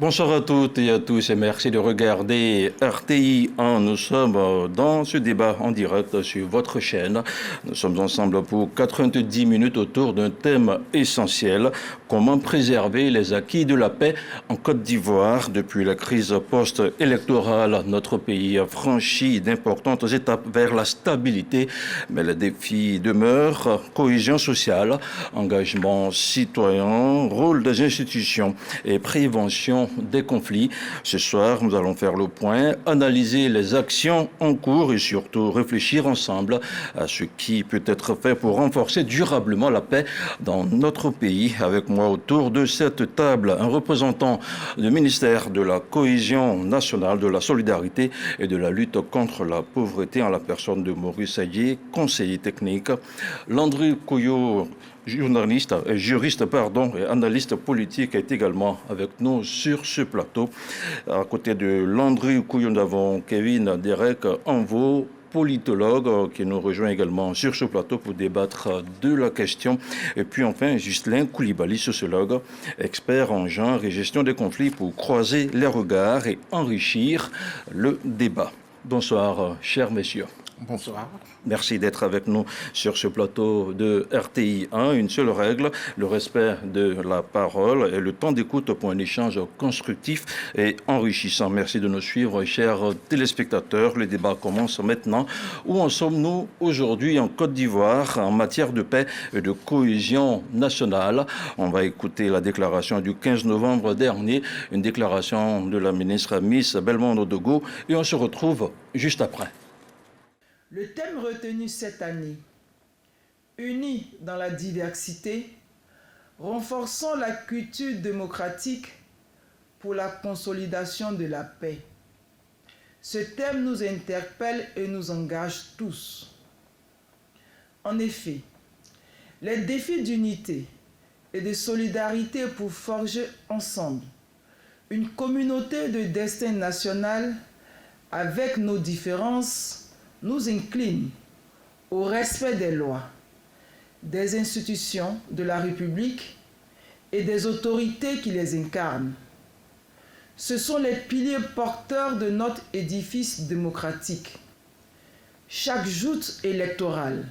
Bonsoir à toutes et à tous et merci de regarder RTI 1. Nous sommes dans ce débat en direct sur votre chaîne. Nous sommes ensemble pour 90 minutes autour d'un thème essentiel. Comment préserver les acquis de la paix en Côte d'Ivoire? Depuis la crise post-électorale, notre pays a franchi d'importantes étapes vers la stabilité. Mais les défis demeurent: cohésion sociale, engagement citoyen, rôle des institutions et prévention des conflits. Ce soir, nous allons faire le point, analyser les actions en cours et surtout réfléchir ensemble à ce qui peut être fait pour renforcer durablement la paix dans notre pays. Avec moi autour de cette table, un représentant du ministère de la Cohésion nationale, de la solidarité et de la lutte contre la pauvreté en la personne de Maurice Aguier, conseiller technique. Landry Koyo, juriste et analyste politique, est également avec nous sur ce plateau. À côté de Landry Koyo, nous avons Kevin Derek Anvo, politologue, qui nous rejoint également sur ce plateau pour débattre de la question. Et puis enfin, Ghislain Koulibaly, sociologue, expert en genre et gestion des conflits, pour croiser les regards et enrichir le débat. Bonsoir, chers messieurs. Bonsoir. Merci d'être avec nous sur ce plateau de RTI 1. Une seule règle, le respect de la parole et le temps d'écoute pour un échange constructif et enrichissant. Merci de nous suivre, chers téléspectateurs. Le débat commence maintenant. Où en sommes-nous aujourd'hui en Côte d'Ivoire en matière de paix et de cohésion nationale? On va écouter la déclaration du 15 novembre dernier, une déclaration de la ministre Miss Belmondo Dogo, et on se retrouve juste après. Le thème retenu cette année, unis dans la diversité, renforçons la culture démocratique pour la consolidation de la paix. Ce thème nous interpelle et nous engage tous. En effet, les défis d'unité et de solidarité pour forger ensemble une communauté de destin national avec nos différences nous incline au respect des lois, des institutions de la République et des autorités qui les incarnent. Ce sont les piliers porteurs de notre édifice démocratique. Chaque joute électorale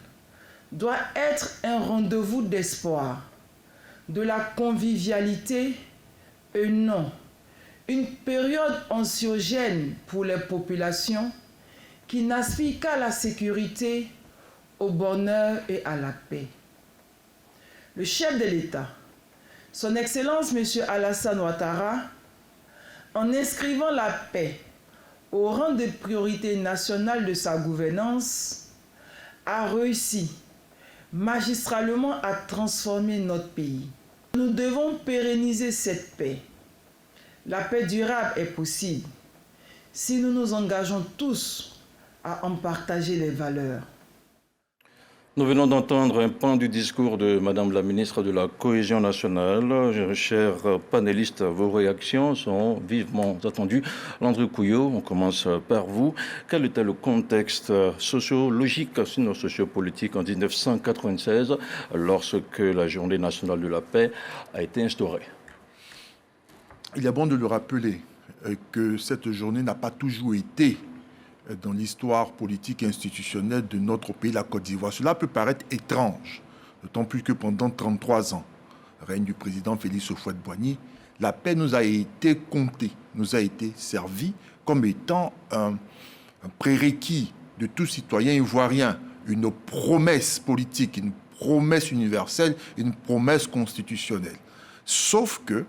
doit être un rendez-vous d'espoir, de la convivialité et non une période anxiogène pour les populations qui n'aspire qu'à la sécurité, au bonheur et à la paix. Le chef de l'État, son Excellence M. Alassane Ouattara, en inscrivant la paix au rang de priorité nationale de sa gouvernance, a réussi magistralement à transformer notre pays. Nous devons pérenniser cette paix. La paix durable est possible si nous nous engageons tous à en partager les valeurs. Nous venons d'entendre un pan du discours de Madame la ministre de la Cohésion nationale. Chers panélistes, vos réactions sont vivement attendues. Landry Koyo, on commence par vous. Quel était le contexte sociologique, sinon sociopolitique, en 1996, lorsque la Journée nationale de la paix a été instaurée? Il est bon de le rappeler que cette journée n'a pas toujours été dans l'histoire politique et institutionnelle de notre pays, la Côte d'Ivoire. Cela peut paraître étrange, d'autant plus que pendant 33 ans, règne du président Félix Houphouët-Boigny, la paix nous a été comptée, nous a été servie comme étant un prérequis de tout citoyen ivoirien, une promesse politique, une promesse universelle, une promesse constitutionnelle. Sauf que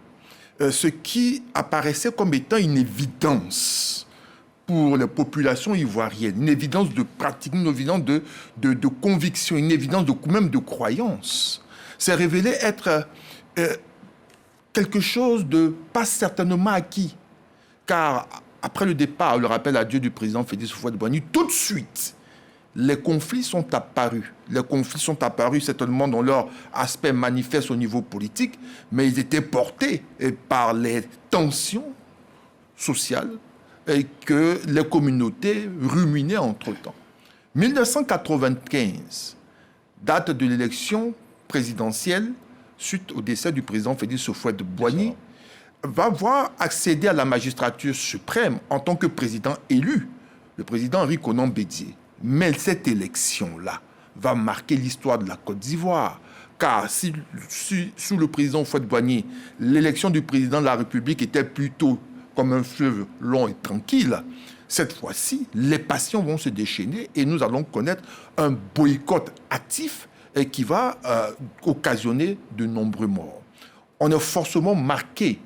ce qui apparaissait comme étant une évidence pour les populations ivoiriennes, une évidence de pratique, une évidence de conviction, une évidence même de croyance, s'est révélé être quelque chose de pas certainement acquis. Car après le départ, le rappel à Dieu du président Félix Houphouët-Boigny, tout de suite, les conflits sont apparus. Les conflits sont apparus certainement dans leur aspect manifeste au niveau politique, mais ils étaient portés par les tensions sociales et que les communautés ruminaient entre-temps. 1995, date de l'élection présidentielle, suite au décès du président Félix Houphouët-Boigny, va voir accéder à la magistrature suprême en tant que président élu, le président Henri Konan Bédié. Mais cette élection-là va marquer l'histoire de la Côte d'Ivoire. Car si sous le président Houphouët-Boigny, l'élection du président de la République était plutôt comme un fleuve long et tranquille, cette fois-ci, les passions vont se déchaîner et nous allons connaître un boycott actif qui va occasionner de nombreux morts. On est forcément marqué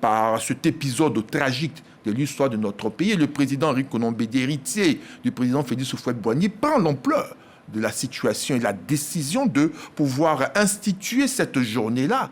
par cet épisode tragique de l'histoire de notre pays. Et le président Henri Konan Bédié, héritier du président Félix Houphouët-Boigny, prend l'ampleur de la situation et la décision de pouvoir instituer cette journée-là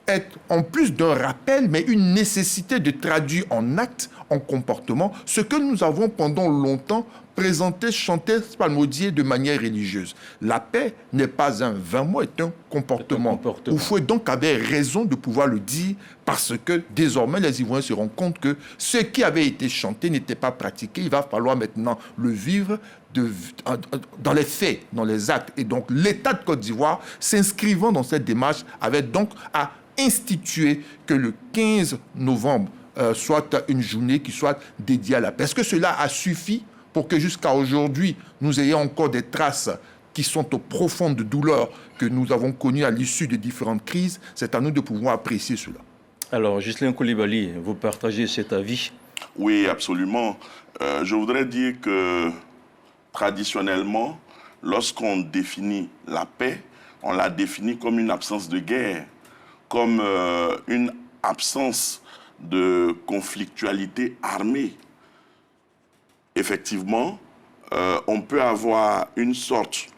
est en plus d'un rappel, mais une nécessité de traduire en actes, en comportement, ce que nous avons pendant longtemps présenté, chanté, spalmodié de manière religieuse. La paix n'est pas un vain mot, est un comportement. Houphouët donc avait raison de pouvoir le dire parce que désormais les Ivoiriens se rendent compte que ce qui avait été chanté n'était pas pratiqué. Il va falloir maintenant le vivre dans les faits, dans les actes. Et donc l'État de Côte d'Ivoire, s'inscrivant dans cette démarche, avait donc à instituer que le 15 novembre soit une journée qui soit dédiée à la paix. Est-ce que cela a suffi pour que jusqu'à aujourd'hui, nous ayons encore des traces qui sont aux profondes douleurs que nous avons connues à l'issue de différentes crises? C'est à nous de pouvoir apprécier cela. Alors, Ghislain Coulibaly, vous partagez cet avis? Oui, absolument. Je voudrais dire que traditionnellement, lorsqu'on définit la paix, on la définit comme une absence de guerre, comme une absence de conflictualité armée. Effectivement, on peut avoir une sorte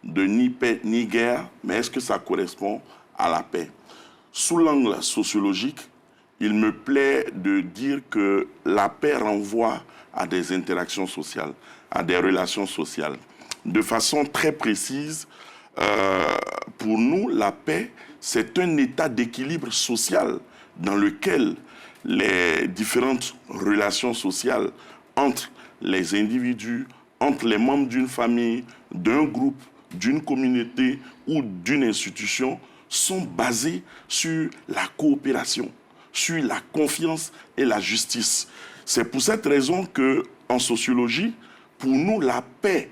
de ni paix ni guerre, mais est-ce que ça correspond à la paix? Sous l'angle sociologique, il me plaît de dire que la paix renvoie à des interactions sociales, à des relations sociales. De façon très précise, pour nous, la paix, c'est un état d'équilibre social dans lequel les différentes relations sociales entre les individus, entre les membres d'une famille, d'un groupe, d'une communauté ou d'une institution sont basées sur la coopération, sur la confiance et la justice. C'est pour cette raison qu'en sociologie, pour nous, la paix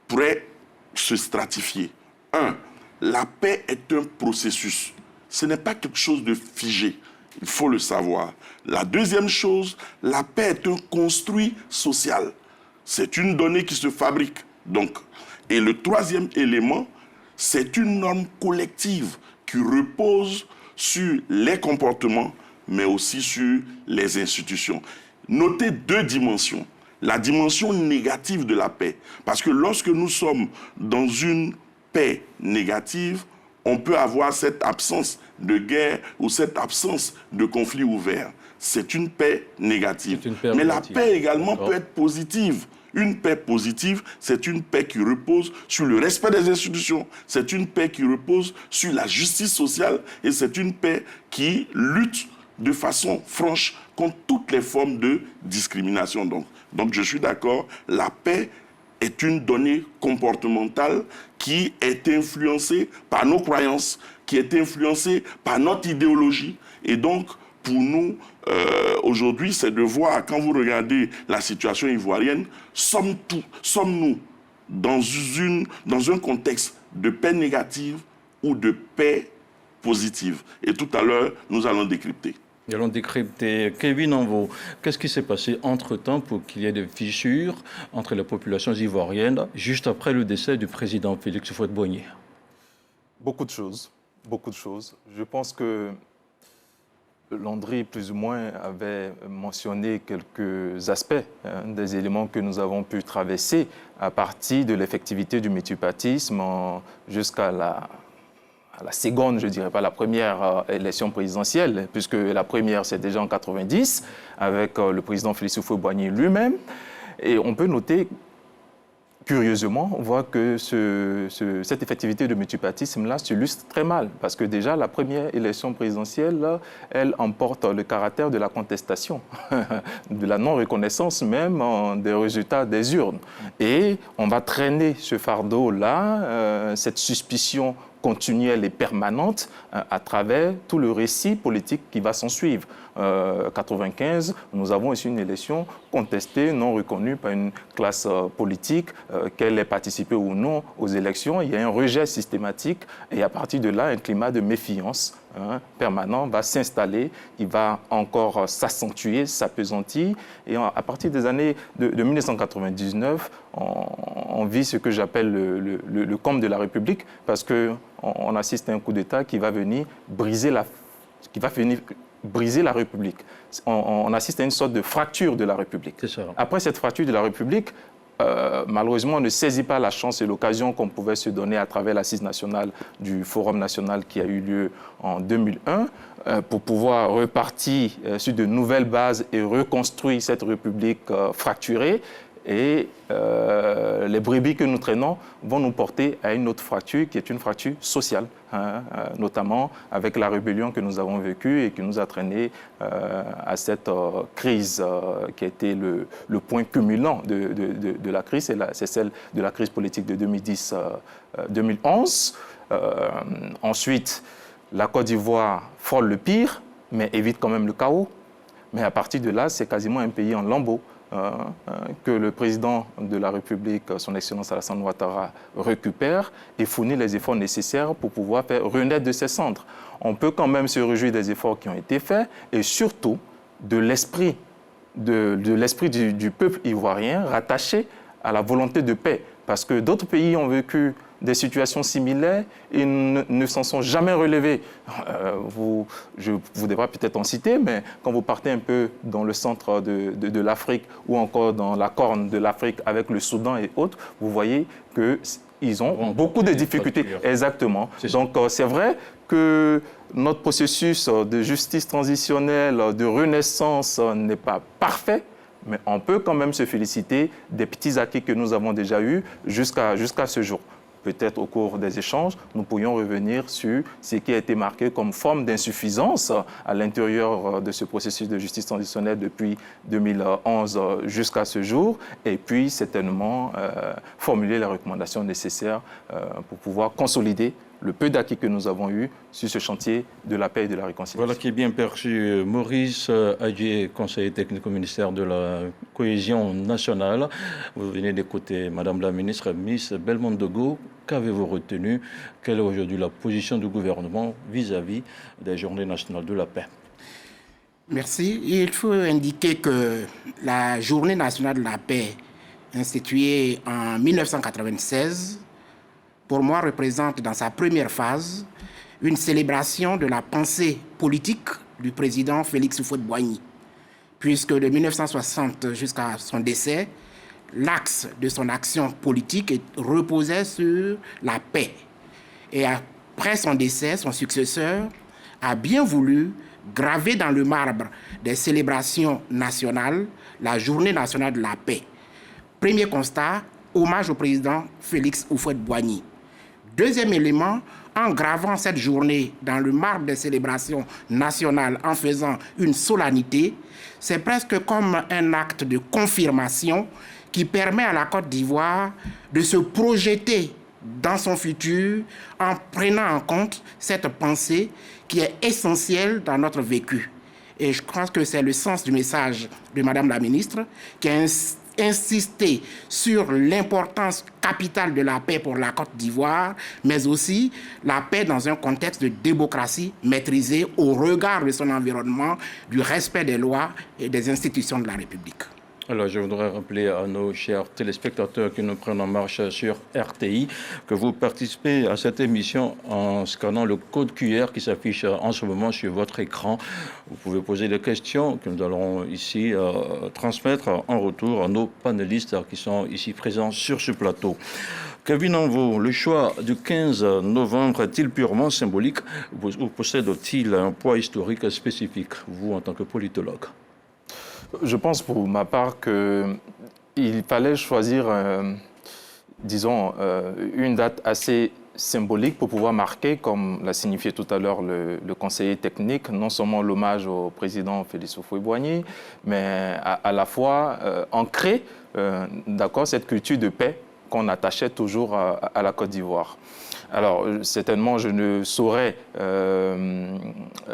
pourrait se stratifier. 1. La paix est un processus. Ce n'est pas quelque chose de figé. Il faut le savoir. La deuxième chose, la paix est un construit social. C'est une donnée qui se fabrique. Donc, et le troisième élément, c'est une norme collective qui repose sur les comportements, mais aussi sur les institutions. Notez deux dimensions. La dimension négative de la paix. Parce que lorsque nous sommes dans une paix négative, on peut avoir cette absence de guerre ou cette absence de conflit ouvert. C'est une paix négative. Mais la paix également peut être positive. Une paix positive, c'est une paix qui repose sur le respect des institutions. C'est une paix qui repose sur la justice sociale et c'est une paix qui lutte de façon franche contre toutes les formes de discrimination. Donc je suis d'accord, la paix est une donnée comportementale qui est influencée par nos croyances, qui est influencée par notre idéologie. Et donc, pour nous, aujourd'hui, c'est de voir, quand vous regardez la situation ivoirienne, sommes-nous dans un contexte de paix négative ou de paix positive? Et tout à l'heure, nous allons décrypter. Nous allons décrypter. Kevin Anvo, qu'est-ce qui s'est passé entre-temps pour qu'il y ait des fissures entre les populations ivoiriennes juste après le décès du président Félix Houphouët-Boigny? Beaucoup de choses. Je pense que Landry, plus ou moins, avait mentionné quelques aspects des éléments que nous avons pu traverser à partir de l'effectivité du multipartisme jusqu'à la seconde, je dirais pas la première élection présidentielle, puisque la première, c'est déjà en 90, avec le président Félix Houphouët-Boigny lui-même. Et on peut noter, curieusement, on voit que cette effectivité de multipartisme-là s'illustre très mal, parce que déjà, la première élection présidentielle, là, elle emporte le caractère de la contestation, de la non-reconnaissance même des résultats des urnes. Et on va traîner ce fardeau-là, cette suspicion continuelle et permanente à travers tout le récit politique qui va s'en suivre. 1995, nous avons aussi une élection contestée, non reconnue par une classe politique, qu'elle ait participé ou non aux élections. Il y a un rejet systématique et à partir de là, un climat de méfiance permanent va s'installer, il va encore s'accentuer, s'appesantir. Et à partir des années de 1999, on vit ce que j'appelle le comble de la République, parce qu'on assiste à un coup d'État qui va venir briser la République. On assiste à une sorte de fracture de la République. C'est ça. Après cette fracture de la République, malheureusement, on ne saisit pas la chance et l'occasion qu'on pouvait se donner à travers l'assise nationale du Forum national qui a eu lieu en 2001 pour pouvoir repartir sur de nouvelles bases et reconstruire cette République fracturée. Et les brebis que nous traînons vont nous porter à une autre fracture qui est une fracture sociale, notamment avec la rébellion que nous avons vécue et qui nous a traîné à cette crise qui a été le point culminant de la crise, c'est celle de la crise politique de 2010-2011. Ensuite, la Côte d'Ivoire frôle le pire, mais évite quand même le chaos. Mais à partir de là, c'est quasiment un pays en lambeaux. Que le président de la République, son Excellence Alassane Ouattara, récupère et fournit les efforts nécessaires pour pouvoir faire renaître de ses cendres. On peut quand même se réjouir des efforts qui ont été faits et surtout de l'esprit du peuple ivoirien rattaché à la volonté de paix. Parce que d'autres pays ont vécu des situations similaires et ne s'en sont jamais relevés. Je vous devrais peut-être en citer, mais quand vous partez un peu dans le centre de l'Afrique ou encore dans la corne de l'Afrique avec le Soudan et autres, vous voyez qu'ils ont beaucoup de difficultés. Exactement. Donc c'est vrai que notre processus de justice transitionnelle, de renaissance n'est pas parfait, mais on peut quand même se féliciter des petits acquis que nous avons déjà eus jusqu'à ce jour. Peut-être au cours des échanges, nous pourrions revenir sur ce qui a été marqué comme forme d'insuffisance à l'intérieur de ce processus de justice transitionnelle depuis 2011 jusqu'à ce jour, et puis certainement formuler les recommandations nécessaires pour pouvoir consolider le peu d'acquis que nous avons eu sur ce chantier de la paix et de la réconciliation. Voilà qui est bien perçu. Maurice Adjé, conseiller technique au ministère de la Cohésion nationale. Vous venez d'écouter Madame la ministre, Miss Belmondo. Qu'avez-vous retenu? Quelle est aujourd'hui la position du gouvernement vis-à-vis des Journées nationales de la paix? Merci. Il faut indiquer que la Journée nationale de la paix, instituée en 1996, pour moi, représente dans sa première phase une célébration de la pensée politique du président Félix Houphouët-Boigny, puisque de 1960 jusqu'à son décès, l'axe de son action politique reposait sur la paix. Et après son décès, son successeur a bien voulu graver dans le marbre des célébrations nationales la Journée nationale de la paix. Premier constat, hommage au président Félix Houphouët-Boigny. Deuxième élément, en gravant cette journée dans le marbre des célébrations nationales, en faisant une solennité, c'est presque comme un acte de confirmation qui permet à la Côte d'Ivoire de se projeter dans son futur en prenant en compte cette pensée qui est essentielle dans notre vécu. Et je pense que c'est le sens du message de Madame la ministre qui a insisté sur l'importance capitale de la paix pour la Côte d'Ivoire, mais aussi la paix dans un contexte de démocratie maîtrisée au regard de son environnement, du respect des lois et des institutions de la République. Alors, je voudrais rappeler à nos chers téléspectateurs qui nous prennent en marche sur RTI que vous participez à cette émission en scannant le code QR qui s'affiche en ce moment sur votre écran. Vous pouvez poser des questions que nous allons ici transmettre en retour à nos panélistes qui sont ici présents sur ce plateau. Kevin Anvo, le choix du 15 novembre est-il purement symbolique ou possède-t-il un poids historique spécifique, vous en tant que politologue? Je pense pour ma part qu'il fallait choisir, une date assez symbolique pour pouvoir marquer, comme l'a signifié tout à l'heure le conseiller technique, non seulement l'hommage au président Félix Houphouët-Boigny, mais à la fois ancrer cette culture de paix qu'on attachait toujours à la Côte d'Ivoire. Alors, certainement, je ne saurais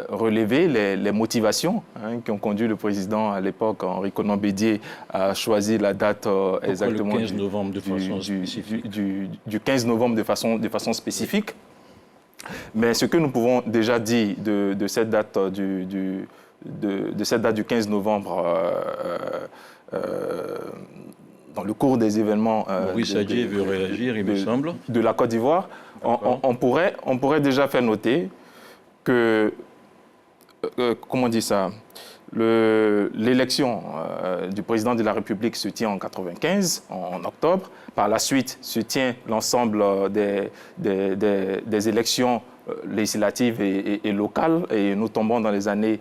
relever les motivations qui ont conduit le président à l'époque, Henri Konan Bédié, à choisir la date exactement le 15 novembre de façon spécifique. Du 15 novembre de façon spécifique. Mais ce que nous pouvons déjà dire de cette date de cette date du 15 novembre dans le cours des événements Maurice Adjé veut réagir, il me semble. De la Côte d'Ivoire, on pourrait déjà faire noter que, comment on dit ça, l'élection du président de la République se tient en 1995, en octobre. Par la suite, se tient l'ensemble des élections législatives et locales, et nous tombons dans les années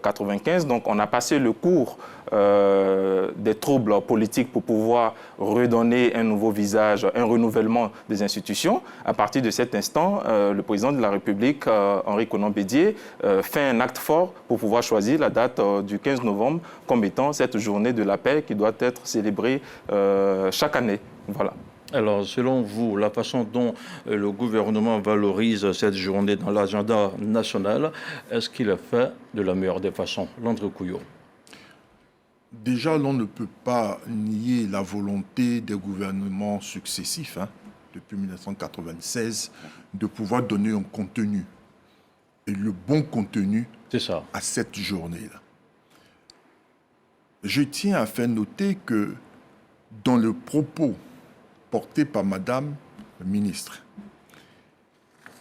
95. Donc on a passé le cours des troubles politiques pour pouvoir redonner un nouveau visage, un renouvellement des institutions. À partir de cet instant, le président de la République, Henri Konan Bédié, fait un acte fort pour pouvoir choisir la date du 15 novembre comme étant cette journée de la paix qui doit être célébrée chaque année. Voilà. Alors, selon vous, la façon dont le gouvernement valorise cette journée dans l'agenda national, est-ce qu'il a fait de la meilleure des façons? Landry Couillot. Déjà, l'on ne peut pas nier la volonté des gouvernements successifs, depuis 1996, de pouvoir donner un contenu, et le bon contenu, à cette journée-là. Je tiens à faire noter que dans le propos porté par Madame la ministre,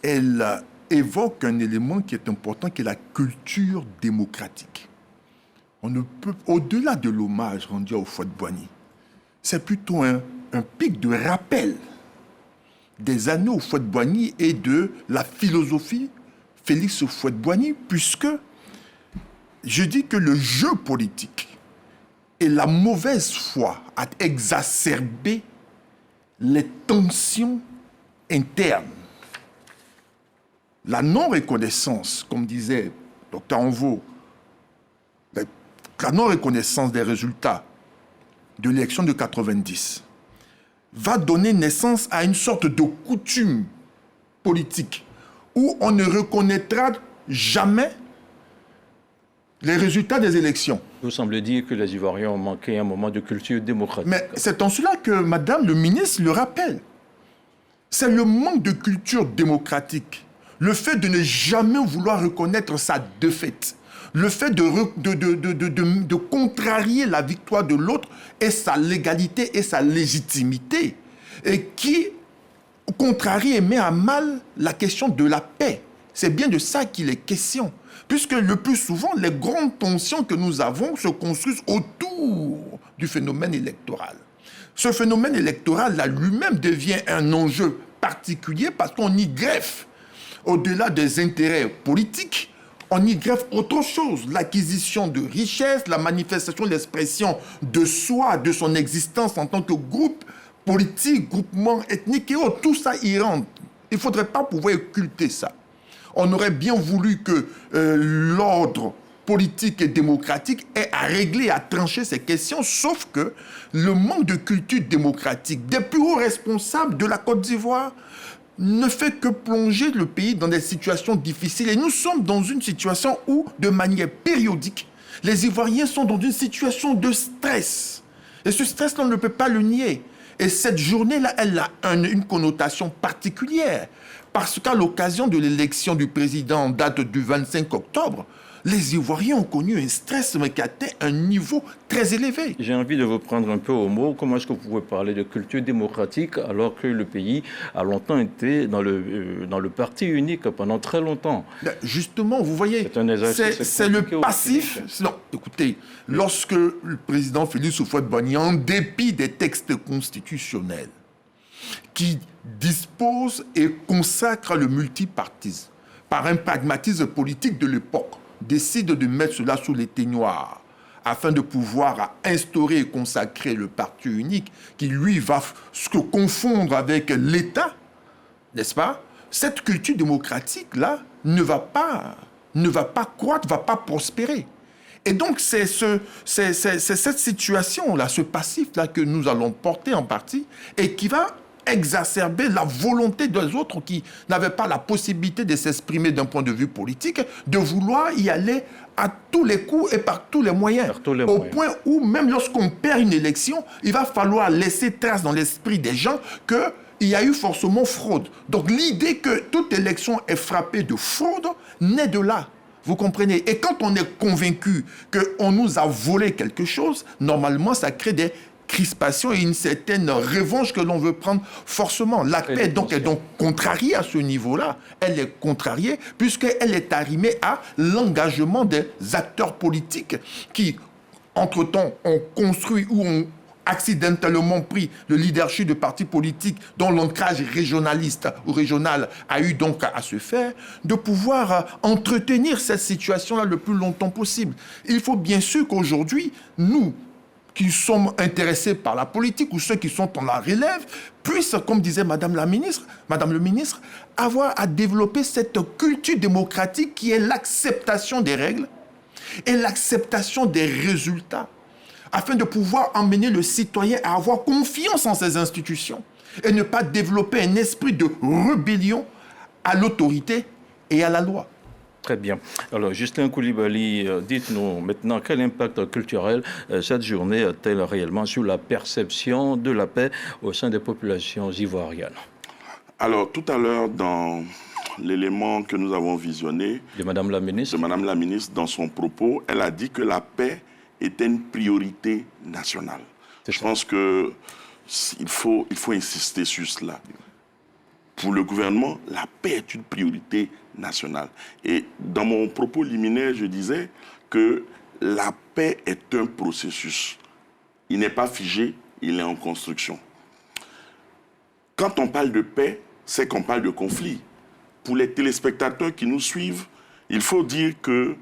elle évoque un élément qui est important, qui est la culture démocratique. On ne peut, au-delà de l'hommage rendu à Houphouët-Boigny, c'est plutôt un pic de rappel des années Houphouët-Boigny et de la philosophie Félix Houphouët-Boigny, puisque je dis que le jeu politique et la mauvaise foi a exacerbé les tensions internes. La non-reconnaissance, comme disait Dr Anvo, la non-reconnaissance des résultats de l'élection de 90 va donner naissance à une sorte de coutume politique où on ne reconnaîtra jamais les résultats des élections. Vous semblez dire que les Ivoiriens ont manqué un moment de culture démocratique. Mais c'est en cela que Madame le ministre le rappelle. C'est le manque de culture démocratique, le fait de ne jamais vouloir reconnaître sa défaite, le fait de contrarier la victoire de l'autre et sa légalité et sa légitimité, et qui contrarie et met à mal la question de la paix. C'est bien de ça qu'il est question. Puisque le plus souvent, les grandes tensions que nous avons se construisent autour du phénomène électoral. Ce phénomène électoral-là lui-même devient un enjeu particulier parce qu'on y greffe, au-delà des intérêts politiques, on y greffe autre chose, l'acquisition de richesses, la manifestation, l'expression de soi, de son existence en tant que groupe politique, groupement ethnique et autres. Tout ça y rentre. Il ne faudrait pas pouvoir occulter ça. On aurait bien voulu que l'ordre politique et démocratique ait à régler, à trancher ces questions, sauf que le manque de culture démocratique des plus hauts responsables de la Côte d'Ivoire ne fait que plonger le pays dans des situations difficiles. Et nous sommes dans une situation où, de manière périodique, les Ivoiriens sont dans une situation de stress. Et ce stress-là, on ne peut pas le nier. Et cette journée-là, elle a une connotation particulière. Parce qu'à l'occasion de l'élection du président en date du 25 octobre, les Ivoiriens ont connu un stress mais qui atteint un niveau très élevé. J'ai envie de vous prendre un peu au mot. Comment est-ce que vous pouvez parler de culture démocratique alors que le pays a longtemps été dans le parti unique pendant très longtemps? Justement, vous voyez, c'est le passif. Non, écoutez, lorsque le président Félix Houphouët-Boigny, en dépit des textes constitutionnels qui dispose et consacre le multipartisme par un pragmatisme politique de l'époque, décide de mettre cela sous l'éteignoir afin de pouvoir instaurer et consacrer le parti unique qui, lui, va se confondre avec l'État, n'est-ce pas? Cette culture démocratique-là ne va pas croître, ne va pas prospérer. Et donc, c'est cette situation-là, ce passif-là que nous allons porter en partie et qui va exacerber la volonté des autres qui n'avaient pas la possibilité de s'exprimer d'un point de vue politique, de vouloir y aller à tous les coups et par tous les moyens. Au point où, même lorsqu'on perd une élection, il va falloir laisser trace dans l'esprit des gens qu'il y a eu forcément fraude. Donc l'idée que toute élection est frappée de fraude naît de là. Vous comprenez? Et quand on est convaincu qu'on nous a volé quelque chose, normalement, ça crée des crispations et une certaine revanche que l'on veut prendre forcément. La paix donc, est donc contrariée à ce niveau-là. Elle est contrariée puisqu'elle est arrimée à l'engagement des acteurs politiques qui, entre-temps, ont construit ou ont accidentellement pris le leadership de partis politiques dont l'ancrage régionaliste ou régional a eu donc à se faire, de pouvoir entretenir cette situation-là le plus longtemps possible. Il faut bien sûr qu'aujourd'hui, nous, qui sommes intéressés par la politique ou ceux qui sont en la relève, puissent, comme disait Madame le ministre, avoir à développer cette culture démocratique qui est l'acceptation des règles et l'acceptation des résultats, afin de pouvoir emmener le citoyen à avoir confiance en ces institutions et ne pas développer un esprit de rébellion à l'autorité et à la loi. Très bien. Alors, Justin Coulibaly, dites-nous maintenant quel impact culturel cette journée a-t-elle réellement sur la perception de la paix au sein des populations ivoiriennes? Alors, tout à l'heure, dans l'élément que nous avons visionné de Madame la ministre, dans son propos, elle a dit que la paix était une priorité nationale. Je pense qu'il faut insister sur cela. Pour le gouvernement, la paix est une priorité nationale. Et dans mon propos liminaire, je disais que la paix est un processus. Il n'est pas figé, il est en construction. Quand on parle de paix, c'est qu'on parle de conflit. Pour les téléspectateurs qui nous suivent, il faut dire que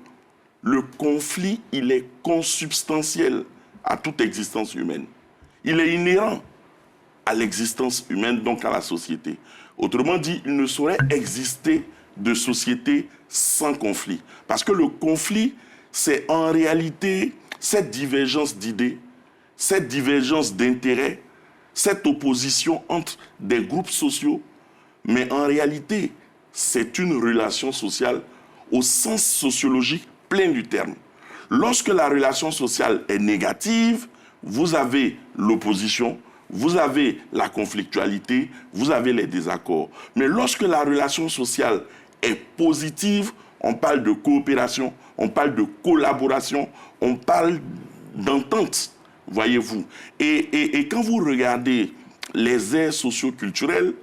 le conflit, il est consubstantiel à toute existence humaine. Il est inhérent à l'existence humaine, donc à la société. Autrement dit, il ne saurait exister de société sans conflit. Parce que le conflit, c'est en réalité cette divergence d'idées, cette divergence d'intérêts, cette opposition entre des groupes sociaux, mais en réalité, c'est une relation sociale au sens sociologique plein du terme. Lorsque la relation sociale est négative, vous avez l'opposition, vous avez la conflictualité, vous avez les désaccords. Mais lorsque la relation sociale est positive, on parle de coopération, on parle de collaboration, on parle d'entente, voyez-vous. Et quand vous regardez les aires socio-culturelles,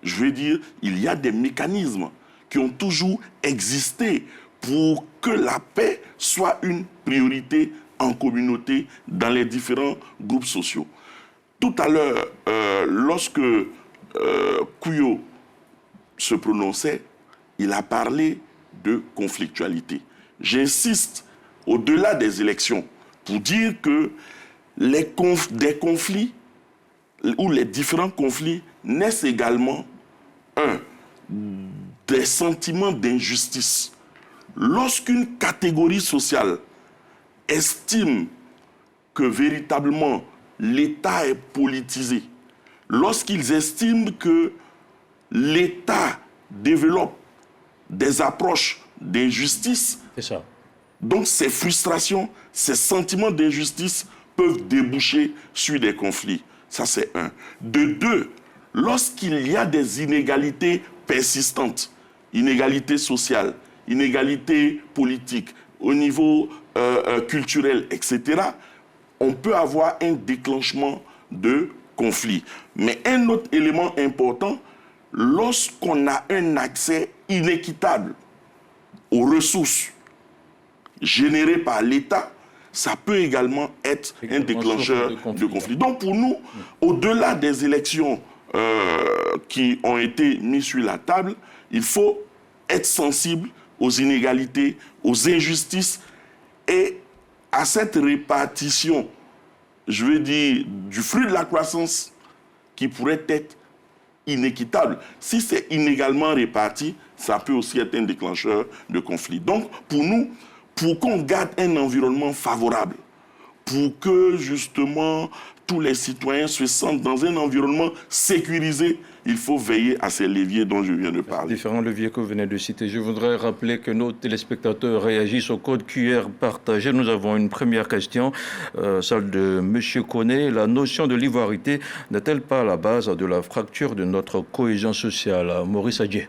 je veux dire, il y a des mécanismes qui ont toujours existé pour que la paix soit une priorité en communauté dans les différents groupes sociaux. Tout à l'heure, lorsque Couillot se prononçait, il a parlé de conflictualité. J'insiste, au-delà des élections, pour dire que des conflits, ou les différents conflits, naissent également, des sentiments d'injustice. Lorsqu'une catégorie sociale estime que véritablement l'État est politisé, lorsqu'ils estiment que l'État développe des approches d'injustice, donc ces frustrations, ces sentiments d'injustice peuvent déboucher sur des conflits. Ça, c'est un. De deux, lorsqu'il y a des inégalités persistantes, inégalités sociales, inégalités politiques, au niveau culturel, etc., on peut avoir un déclenchement de conflit. Mais un autre élément important, lorsqu'on a un accès inéquitable aux ressources générées par l'État, ça peut également être un déclencheur de conflit. Donc pour nous, au-delà des élections qui ont été mises sur la table, il faut être sensible aux inégalités, aux injustices et à cette répartition, je veux dire, du fruit de la croissance qui pourrait être inéquitable. Si c'est inégalement réparti, ça peut aussi être un déclencheur de conflit. Donc, pour nous, pour qu'on garde un environnement favorable, pour que justement tous les citoyens se sentent dans un environnement sécurisé. Il faut veiller à ces leviers dont je viens de parler. Différents leviers que vous venez de citer. Je voudrais rappeler que nos téléspectateurs réagissent au code QR partagé. Nous avons une première question, celle de M. Koné. La notion de l'ivoirité n'est-elle pas à la base de la fracture de notre cohésion sociale? Maurice Adjé.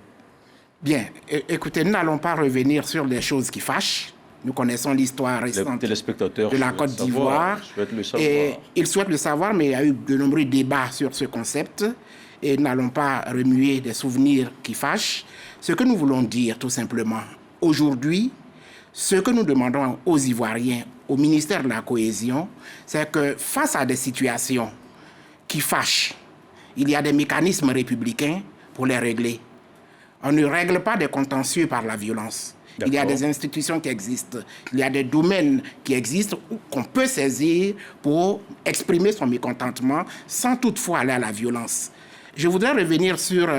Bien, écoutez, nous n'allons pas revenir sur des choses qui fâchent. Nous connaissons l'histoire récente de la Côte d'Ivoire. Et ils souhaitent le savoir, mais il y a eu de nombreux débats sur ce concept. Et nous n'allons pas remuer des souvenirs qui fâchent. Ce que nous voulons dire, tout simplement, aujourd'hui, ce que nous demandons aux Ivoiriens, au ministère de la Cohésion, c'est que face à des situations qui fâchent, il y a des mécanismes républicains pour les régler. On ne règle pas des contentieux par la violence. Il y a des institutions qui existent, il y a des domaines qui existent qu'on peut saisir pour exprimer son mécontentement sans toutefois aller à la violence. Je voudrais revenir sur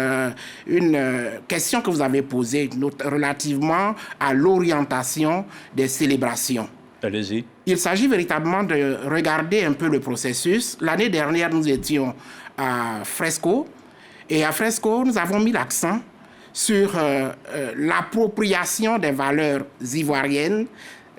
une question que vous avez posée relativement à l'orientation des célébrations. Allez-y. Il s'agit véritablement de regarder un peu le processus. L'année dernière, nous étions à Fresco. Et à Fresco, nous avons mis l'accent sur l'appropriation des valeurs ivoiriennes,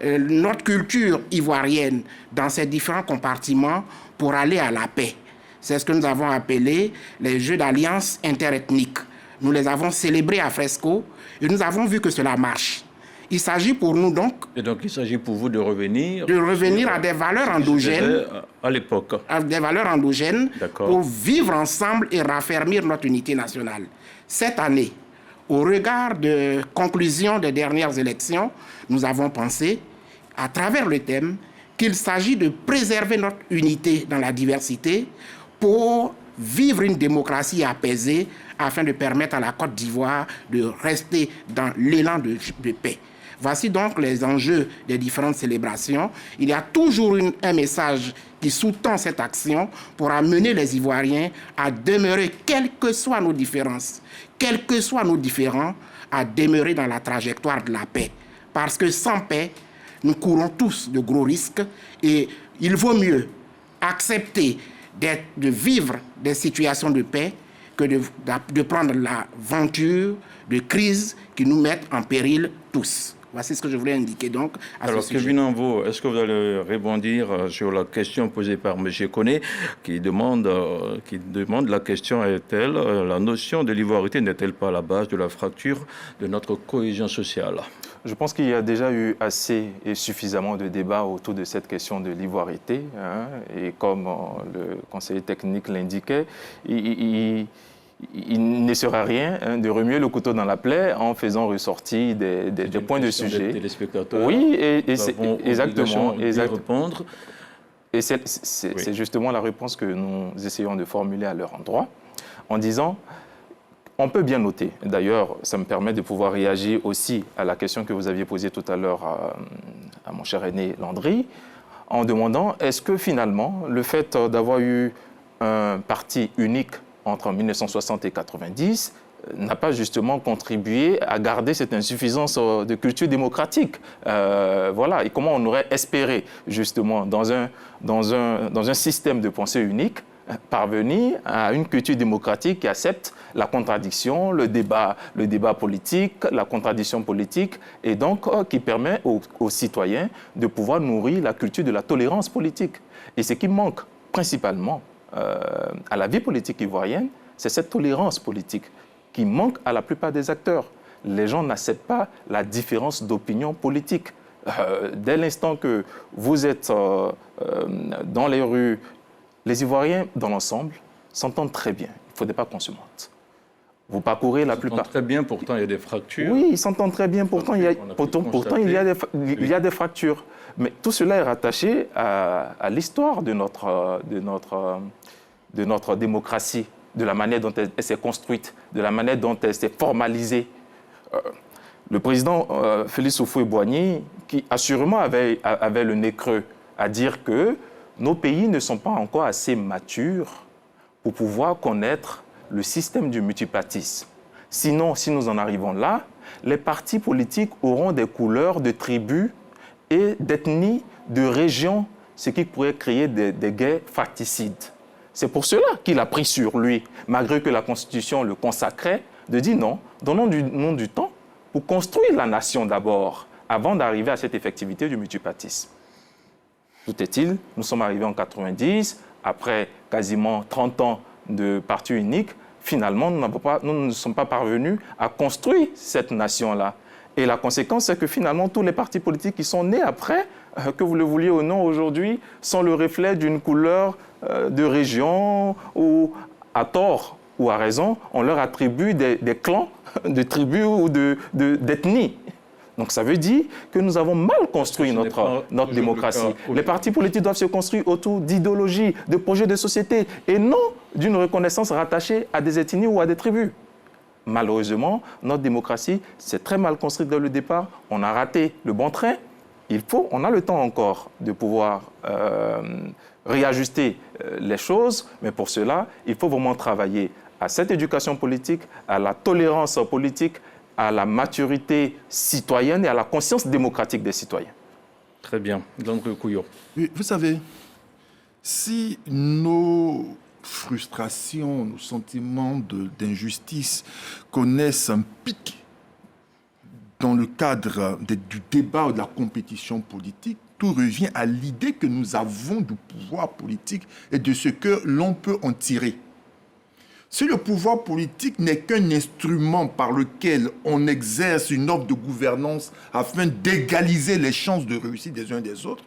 notre culture ivoirienne dans ces différents compartiments pour aller à la paix. C'est ce que nous avons appelé les Jeux d'alliance interethnique. Nous les avons célébrés à Fresco et nous avons vu que cela marche. Il s'agit pour nous donc... Et donc il s'agit pour vous de revenir... De revenir à des valeurs endogènes. À l'époque. À des valeurs endogènes pour vivre ensemble et raffermir notre unité nationale. Cette année, au regard de conclusions des dernières élections, nous avons pensé, à travers le thème, qu'il s'agit de préserver notre unité dans la diversité pour vivre une démocratie apaisée afin de permettre à la Côte d'Ivoire de rester dans l'élan de paix. Voici donc les enjeux des différentes célébrations. Il y a toujours un message qui sous-tend cette action pour amener les Ivoiriens à demeurer, quelles que soient nos différences, quels que soient nos différends, à demeurer dans la trajectoire de la paix. Parce que sans paix, nous courons tous de gros risques et il vaut mieux accepter de vivre des situations de paix que de prendre l'aventure de crise qui nous mettent en péril tous. Voici ce que je voulais indiquer donc à Alors, ce sujet. Kevin Anvo, est-ce que vous allez rebondir sur la question posée par M. Koné qui demande la question est-elle, la notion de l'ivoirité n'est-elle pas à la base de la fracture de notre cohésion sociale? Je pense qu'il y a déjà eu assez et suffisamment de débats autour de cette question de l'ivoirité. Et comme le conseiller technique l'indiquait, il ne sera rien de remuer le couteau dans la plaie en faisant ressortir des points de sujet. Des téléspectateurs. Oui, et c'est exactement. Répondre. Et c'est justement la réponse que nous essayons de formuler à leur endroit en disant... On peut bien noter, d'ailleurs, ça me permet de pouvoir réagir aussi à la question que vous aviez posée tout à l'heure à mon cher aîné Landry, en demandant est-ce que finalement, le fait d'avoir eu un parti unique entre 1960 et 1990 n'a pas justement contribué à garder cette insuffisance de culture démocratique. Voilà, et comment on aurait espéré justement dans un système de pensée unique parvenir à une culture démocratique qui accepte la contradiction, le débat politique, la contradiction politique, et donc qui permet aux citoyens de pouvoir nourrir la culture de la tolérance politique. Et ce qui manque principalement à la vie politique ivoirienne, c'est cette tolérance politique qui manque à la plupart des acteurs. Les gens n'acceptent pas la différence d'opinion politique. Dès l'instant que vous êtes dans les rues, les Ivoiriens, dans l'ensemble, s'entendent très bien. Il ne faudrait pas qu'on se mente. Vous parcourez la plupart... Ils s'entendent très bien, pourtant il y a des fractures. Oui, ils s'entendent très bien, pourtant il y a des fractures. Mais tout cela est rattaché à l'histoire de notre démocratie, de la manière dont elle s'est construite, de la manière dont elle s'est formalisée. Le président Félix Houphouët-Boigny, qui assurément avait le nez creux à dire que nos pays ne sont pas encore assez matures pour pouvoir connaître le système du multipartisme. Sinon, si nous en arrivons là, les partis politiques auront des couleurs de tribus et d'ethnies, de régions ce qui pourrait créer des guerres fratricides. C'est pour cela qu'il a pris sur lui, malgré que la Constitution le consacrait, de dire non, donnons du temps pour construire la nation d'abord, avant d'arriver à cette effectivité du multipartisme. Tout est-il, nous sommes arrivés en 90, après quasiment 30 ans de parti unique, finalement, nous ne sommes pas parvenus à construire cette nation-là. Et la conséquence, c'est que finalement, tous les partis politiques qui sont nés après, que vous le vouliez ou non aujourd'hui, sont le reflet d'une couleur de région où, à tort ou à raison, on leur attribue des clans, de tribus ou d'ethnies. Donc ça veut dire que nous avons mal construit notre démocratie. Les partis politiques doivent se construire autour d'idéologies, de projets de société, et non d'une reconnaissance rattachée à des ethnies ou à des tribus. Malheureusement, notre démocratie s'est très mal construite dès le départ. On a raté le bon train. On a le temps encore de pouvoir réajuster les choses, mais pour cela, il faut vraiment travailler à cette éducation politique, à la tolérance politique, à la maturité citoyenne et à la conscience démocratique des citoyens. Très bien. Donc, Couillot. Oui, vous savez, si nos frustrations, nos sentiments d'injustice connaissent un pic dans le cadre du débat ou de la compétition politique, tout revient à l'idée que nous avons du pouvoir politique et de ce que l'on peut en tirer. Si le pouvoir politique n'est qu'un instrument par lequel on exerce une offre de gouvernance afin d'égaliser les chances de réussite des uns et des autres,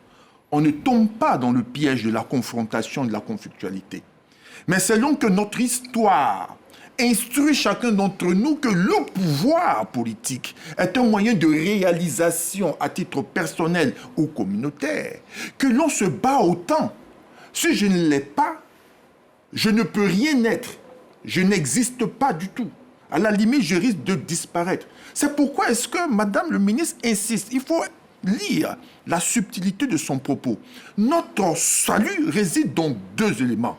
on ne tombe pas dans le piège de la confrontation et de la conflictualité. Mais selon que notre histoire instruit chacun d'entre nous que le pouvoir politique est un moyen de réalisation à titre personnel ou communautaire, que l'on se bat autant. Si je ne l'ai pas, je ne peux rien être. Je n'existe pas du tout. À la limite, je risque de disparaître. C'est pourquoi est-ce que Madame le ministre insiste. Il faut lire la subtilité de son propos. Notre salut réside dans deux éléments.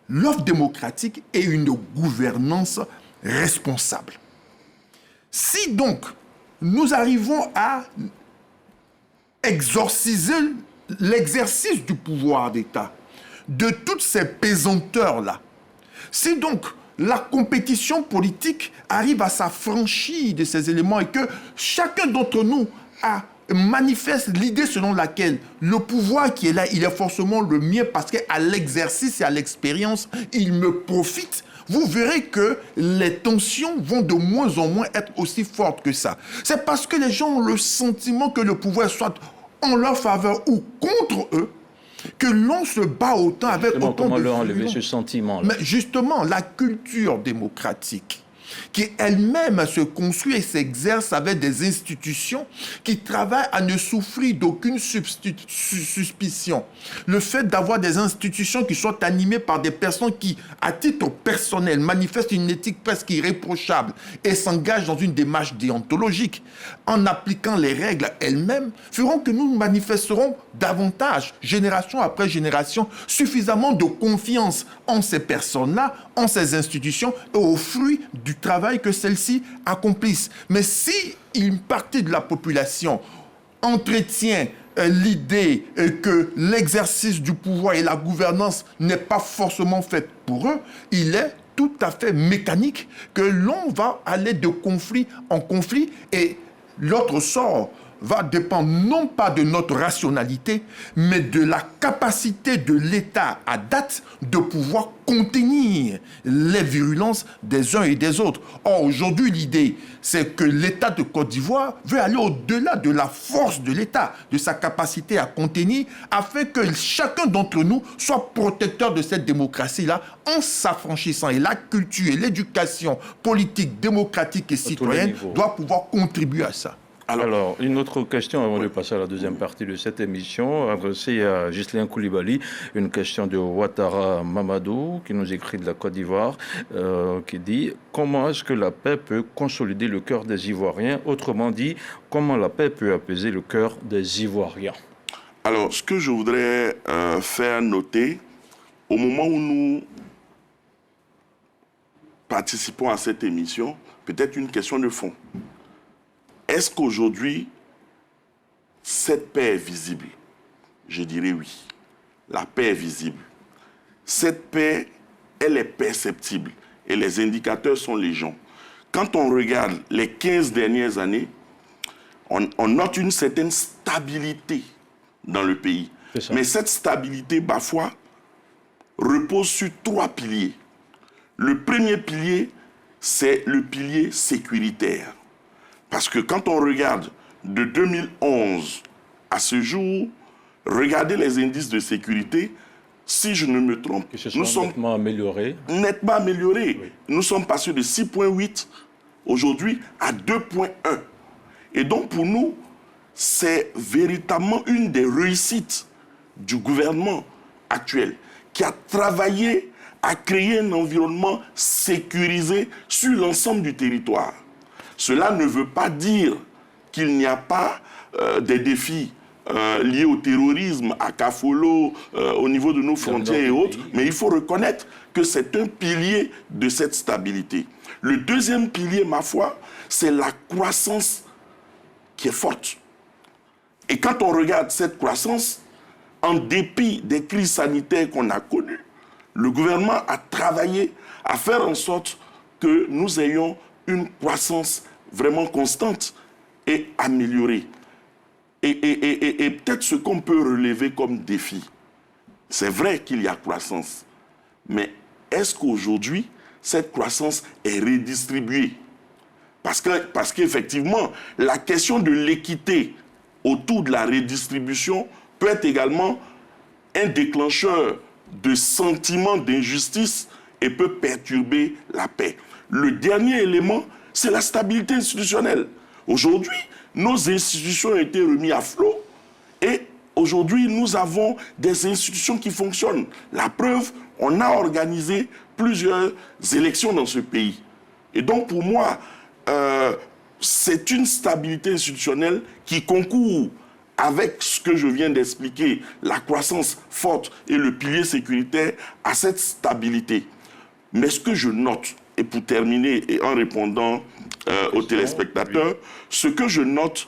L'offre démocratique et une gouvernance responsable. Si donc nous arrivons à exorciser l'exercice du pouvoir d'État de toutes ces pesanteurs-là, si donc la compétition politique arrive à s'affranchir de ces éléments et que chacun d'entre nous manifeste l'idée selon laquelle le pouvoir qui est là, il est forcément le mien parce qu'à l'exercice et à l'expérience, il me profite, vous verrez que les tensions vont de moins en moins être aussi fortes que ça. C'est parce que les gens ont le sentiment que le pouvoir soit en leur faveur ou contre eux, que l'on se bat autant avec autant de... Comment leur enlever ce sentiment-là? Mais justement, la culture démocratique, qui elle-même se construit et s'exerce avec des institutions qui travaillent à ne souffrir d'aucune suspicion. Le fait d'avoir des institutions qui soient animées par des personnes qui, à titre personnel, manifestent une éthique presque irréprochable et s'engagent dans une démarche déontologique, en appliquant les règles elles-mêmes, feront que nous manifesterons davantage, génération après génération, suffisamment de confiance en ces personnes-là, en ces institutions et aux fruits du travail que celles-ci accomplissent. Mais si une partie de la population entretient l'idée que l'exercice du pouvoir et la gouvernance n'est pas forcément faite pour eux, il est tout à fait mécanique que l'on va aller de conflit en conflit et l'autre sort va dépendre non pas de notre rationalité, mais de la capacité de l'État à date de pouvoir contenir les virulences des uns et des autres. Or, aujourd'hui, l'idée, c'est que l'État de Côte d'Ivoire veut aller au-delà de la force de l'État, de sa capacité à contenir, afin que chacun d'entre nous soit protecteur de cette démocratie-là en s'affranchissant. Et la culture et l'éducation politique, démocratique et citoyenne doivent pouvoir contribuer à ça. Alors, une autre question avant de passer à la deuxième partie de cette émission, adressée à Ghislain Koulibaly, une question de Ouattara Mamadou, qui nous écrit de la Côte d'Ivoire, qui dit « Comment est-ce que la paix peut consolider le cœur des Ivoiriens ?» Autrement dit, comment la paix peut apaiser le cœur des Ivoiriens? Alors, ce que je voudrais faire noter, au moment où nous participons à cette émission, peut-être une question de fond. Est-ce qu'aujourd'hui, cette paix est visible? Je dirais oui. la paix est visible. Cette paix, elle est perceptible et les indicateurs sont légion. Quand on regarde les 15 dernières années, on note une certaine stabilité dans le pays. Mais cette stabilité, parfois, repose sur 3 piliers. Le premier pilier, c'est le pilier sécuritaire. Parce que quand on regarde de 2011 à ce jour, regardez les indices de sécurité, si je ne me trompe, nous sommes nettement améliorés. Nettement améliorés. Oui. Nous sommes passés de 6,8 aujourd'hui à 2,1. Et donc pour nous, c'est véritablement une des réussites du gouvernement actuel qui a travaillé à créer un environnement sécurisé sur l'ensemble du territoire. Cela ne veut pas dire qu'il n'y a pas des défis liés au terrorisme, à Kafolo, au niveau de nos frontières et autres, mais il faut reconnaître que c'est un pilier de cette stabilité. Le deuxième pilier, ma foi, c'est la croissance qui est forte. Et quand on regarde cette croissance, en dépit des crises sanitaires qu'on a connues, le gouvernement a travaillé à faire en sorte que nous ayons une croissance vraiment constante et améliorée. Et peut-être ce qu'on peut relever comme défi, c'est vrai qu'il y a croissance, mais est-ce qu'aujourd'hui, cette croissance est redistribuée? Parce qu'effectivement, la question de l'équité autour de la redistribution peut être également un déclencheur de sentiments d'injustice et peut perturber la paix. Le dernier élément, c'est la stabilité institutionnelle. Aujourd'hui, nos institutions ont été remises à flot et aujourd'hui, nous avons des institutions qui fonctionnent. La preuve, on a organisé plusieurs élections dans ce pays. Et donc, pour moi, c'est une stabilité institutionnelle qui concourt avec ce que je viens d'expliquer, la croissance forte et le pilier sécuritaire, à cette stabilité. Mais ce que je note, et pour terminer et en répondant aux téléspectateurs, ce que je note,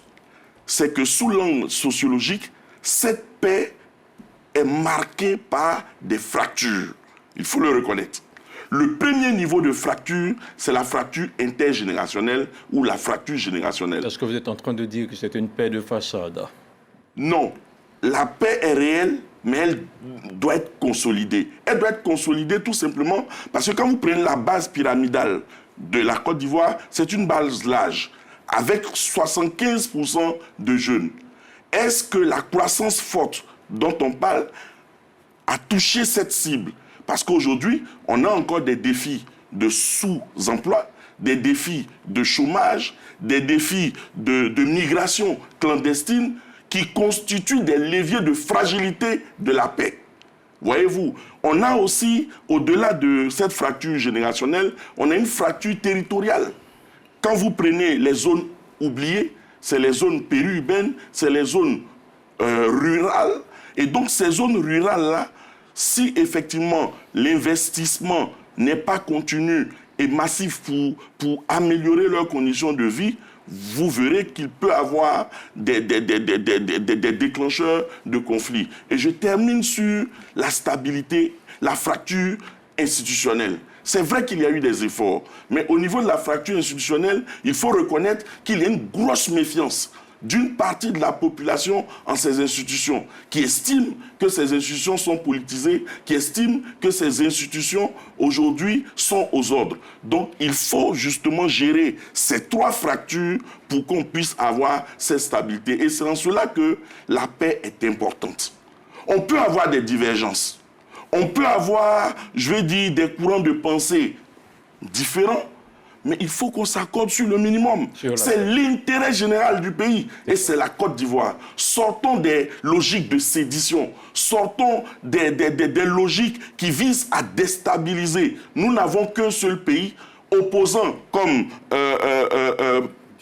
c'est que sous l'angle sociologique, cette paix est marquée par des fractures. Il faut le reconnaître. Le premier niveau de fracture, c'est la fracture intergénérationnelle ou la fracture générationnelle. Est-ce que vous êtes en train de dire que c'est une paix de façade? Non. La paix est réelle, mais elle doit être consolidée. Elle doit être consolidée tout simplement parce que quand vous prenez la base pyramidale de la Côte d'Ivoire, c'est une base large, avec 75% de jeunes. Est-ce que la croissance forte dont on parle a touché cette cible? Parce qu'aujourd'hui, on a encore des défis de sous-emploi, des défis de chômage, des défis de migration clandestine qui constituent des leviers de fragilité de la paix. Voyez-vous, on a aussi, au-delà de cette fracture générationnelle, on a une fracture territoriale. Quand vous prenez les zones oubliées, c'est les zones périurbaines, c'est les zones rurales. Et donc ces zones rurales-là, si effectivement l'investissement n'est pas continu et massif pour améliorer leurs conditions de vie, vous verrez qu'il peut y avoir des déclencheurs de conflits. Et je termine sur la stabilité, la fracture institutionnelle. C'est vrai qu'il y a eu des efforts, mais au niveau de la fracture institutionnelle, il faut reconnaître qu'il y a une grosse méfiance d'une partie de la population en ces institutions, qui estime que ces institutions sont politisées, qui estime que ces institutions, aujourd'hui, sont aux ordres. Donc, il faut justement gérer ces 3 fractures pour qu'on puisse avoir cette stabilité. Et c'est en cela que la paix est importante. On peut avoir des divergences. On peut avoir, je vais dire, des courants de pensée différents, mais il faut qu'on s'accorde sur le minimum. C'est l'intérêt général du pays. Et c'est la Côte d'Ivoire. Sortons des logiques de sédition. Sortons des logiques qui visent à déstabiliser. Nous n'avons qu'un seul pays opposant comme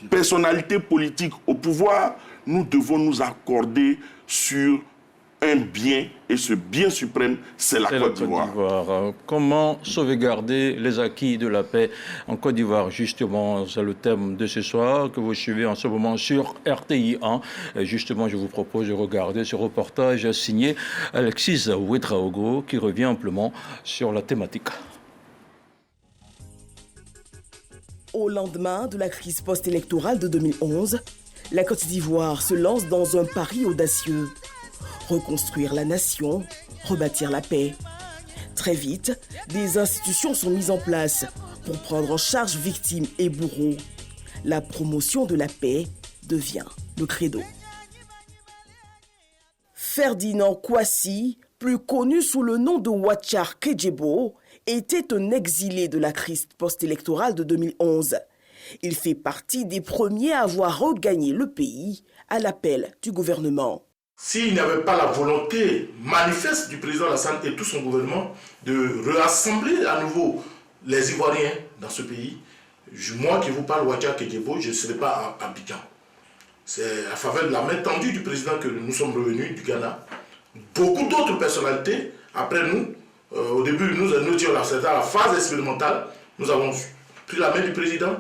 personnalité politique au pouvoir. Nous devons nous accorder sur un bien, et ce bien suprême, c'est la Côte d'Ivoire. Comment sauvegarder les acquis de la paix en Côte d'Ivoire? Justement, c'est le thème de ce soir que vous suivez en ce moment sur RTI 1. Et justement, je vous propose de regarder ce reportage signé Alexis Ouedraogo qui revient amplement sur la thématique. Au lendemain de la crise post-électorale de 2011, la Côte d'Ivoire se lance dans un pari audacieux. Reconstruire la nation, rebâtir la paix. Très vite, des institutions sont mises en place pour prendre en charge victimes et bourreaux. La promotion de la paix devient le credo. Ferdinand Kouassi, plus connu sous le nom de Ouachar Kedjebo, était un exilé de la crise post-électorale de 2011. Il fait partie des premiers à avoir regagné le pays à l'appel du gouvernement. S'il n'y avait pas la volonté manifeste du président Alassane et tout son gouvernement de rassembler à nouveau les Ivoiriens dans ce pays, moi qui vous parle, Ouachar Kedjebo, je ne serais pas à Abidjan. C'est à faveur de la main tendue du président que nous sommes revenus du Ghana. Beaucoup d'autres personnalités, après nous, au début, nous étions là, c'était à la phase expérimentale, nous avons pris la main du président.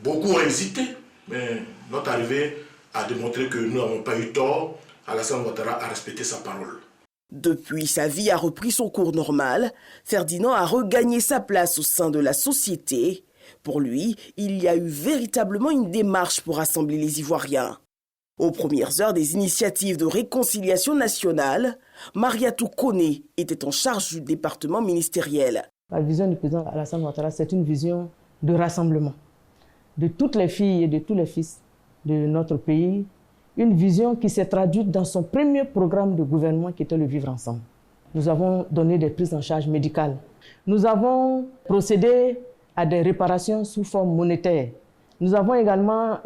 Beaucoup ont hésité, mais notre arrivée a démontré que nous n'avons pas eu tort. Alassane Ouattara a respecté sa parole. Depuis, sa vie a repris son cours normal. Ferdinand a regagné sa place au sein de la société. Pour lui, il y a eu véritablement une démarche pour rassembler les Ivoiriens. Aux premières heures des initiatives de réconciliation nationale, Mariatou Koné était en charge du département ministériel. La vision du président Alassane Ouattara, c'est une vision de rassemblement de toutes les filles et de tous les fils de notre pays. Une vision qui s'est traduite dans son premier programme de gouvernement qui était le Vivre Ensemble. Nous avons donné des prises en charge médicales. Nous avons procédé à des réparations sous forme monétaire. Nous avons également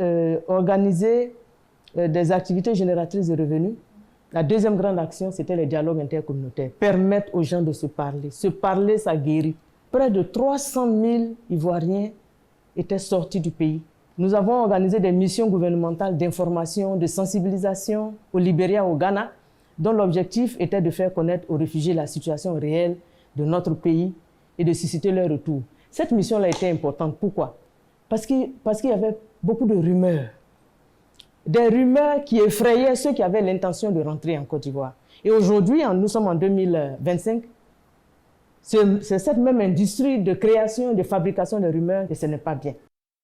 organisé des activités génératrices de revenus. La deuxième grande action, c'était les dialogues intercommunautaires. Permettre aux gens de se parler. Se parler, ça guérit. Près de 300 000 Ivoiriens étaient sortis du pays. Nous avons organisé des missions gouvernementales d'information, de sensibilisation au Libéria, au Ghana, dont l'objectif était de faire connaître aux réfugiés la situation réelle de notre pays et de susciter leur retour. Cette mission-là était importante. Pourquoi? Parce qu'il y avait beaucoup de rumeurs. Des rumeurs qui effrayaient ceux qui avaient l'intention de rentrer en Côte d'Ivoire. Et aujourd'hui, nous sommes en 2025, c'est cette même industrie de création, de fabrication de rumeurs, et ce n'est pas bien.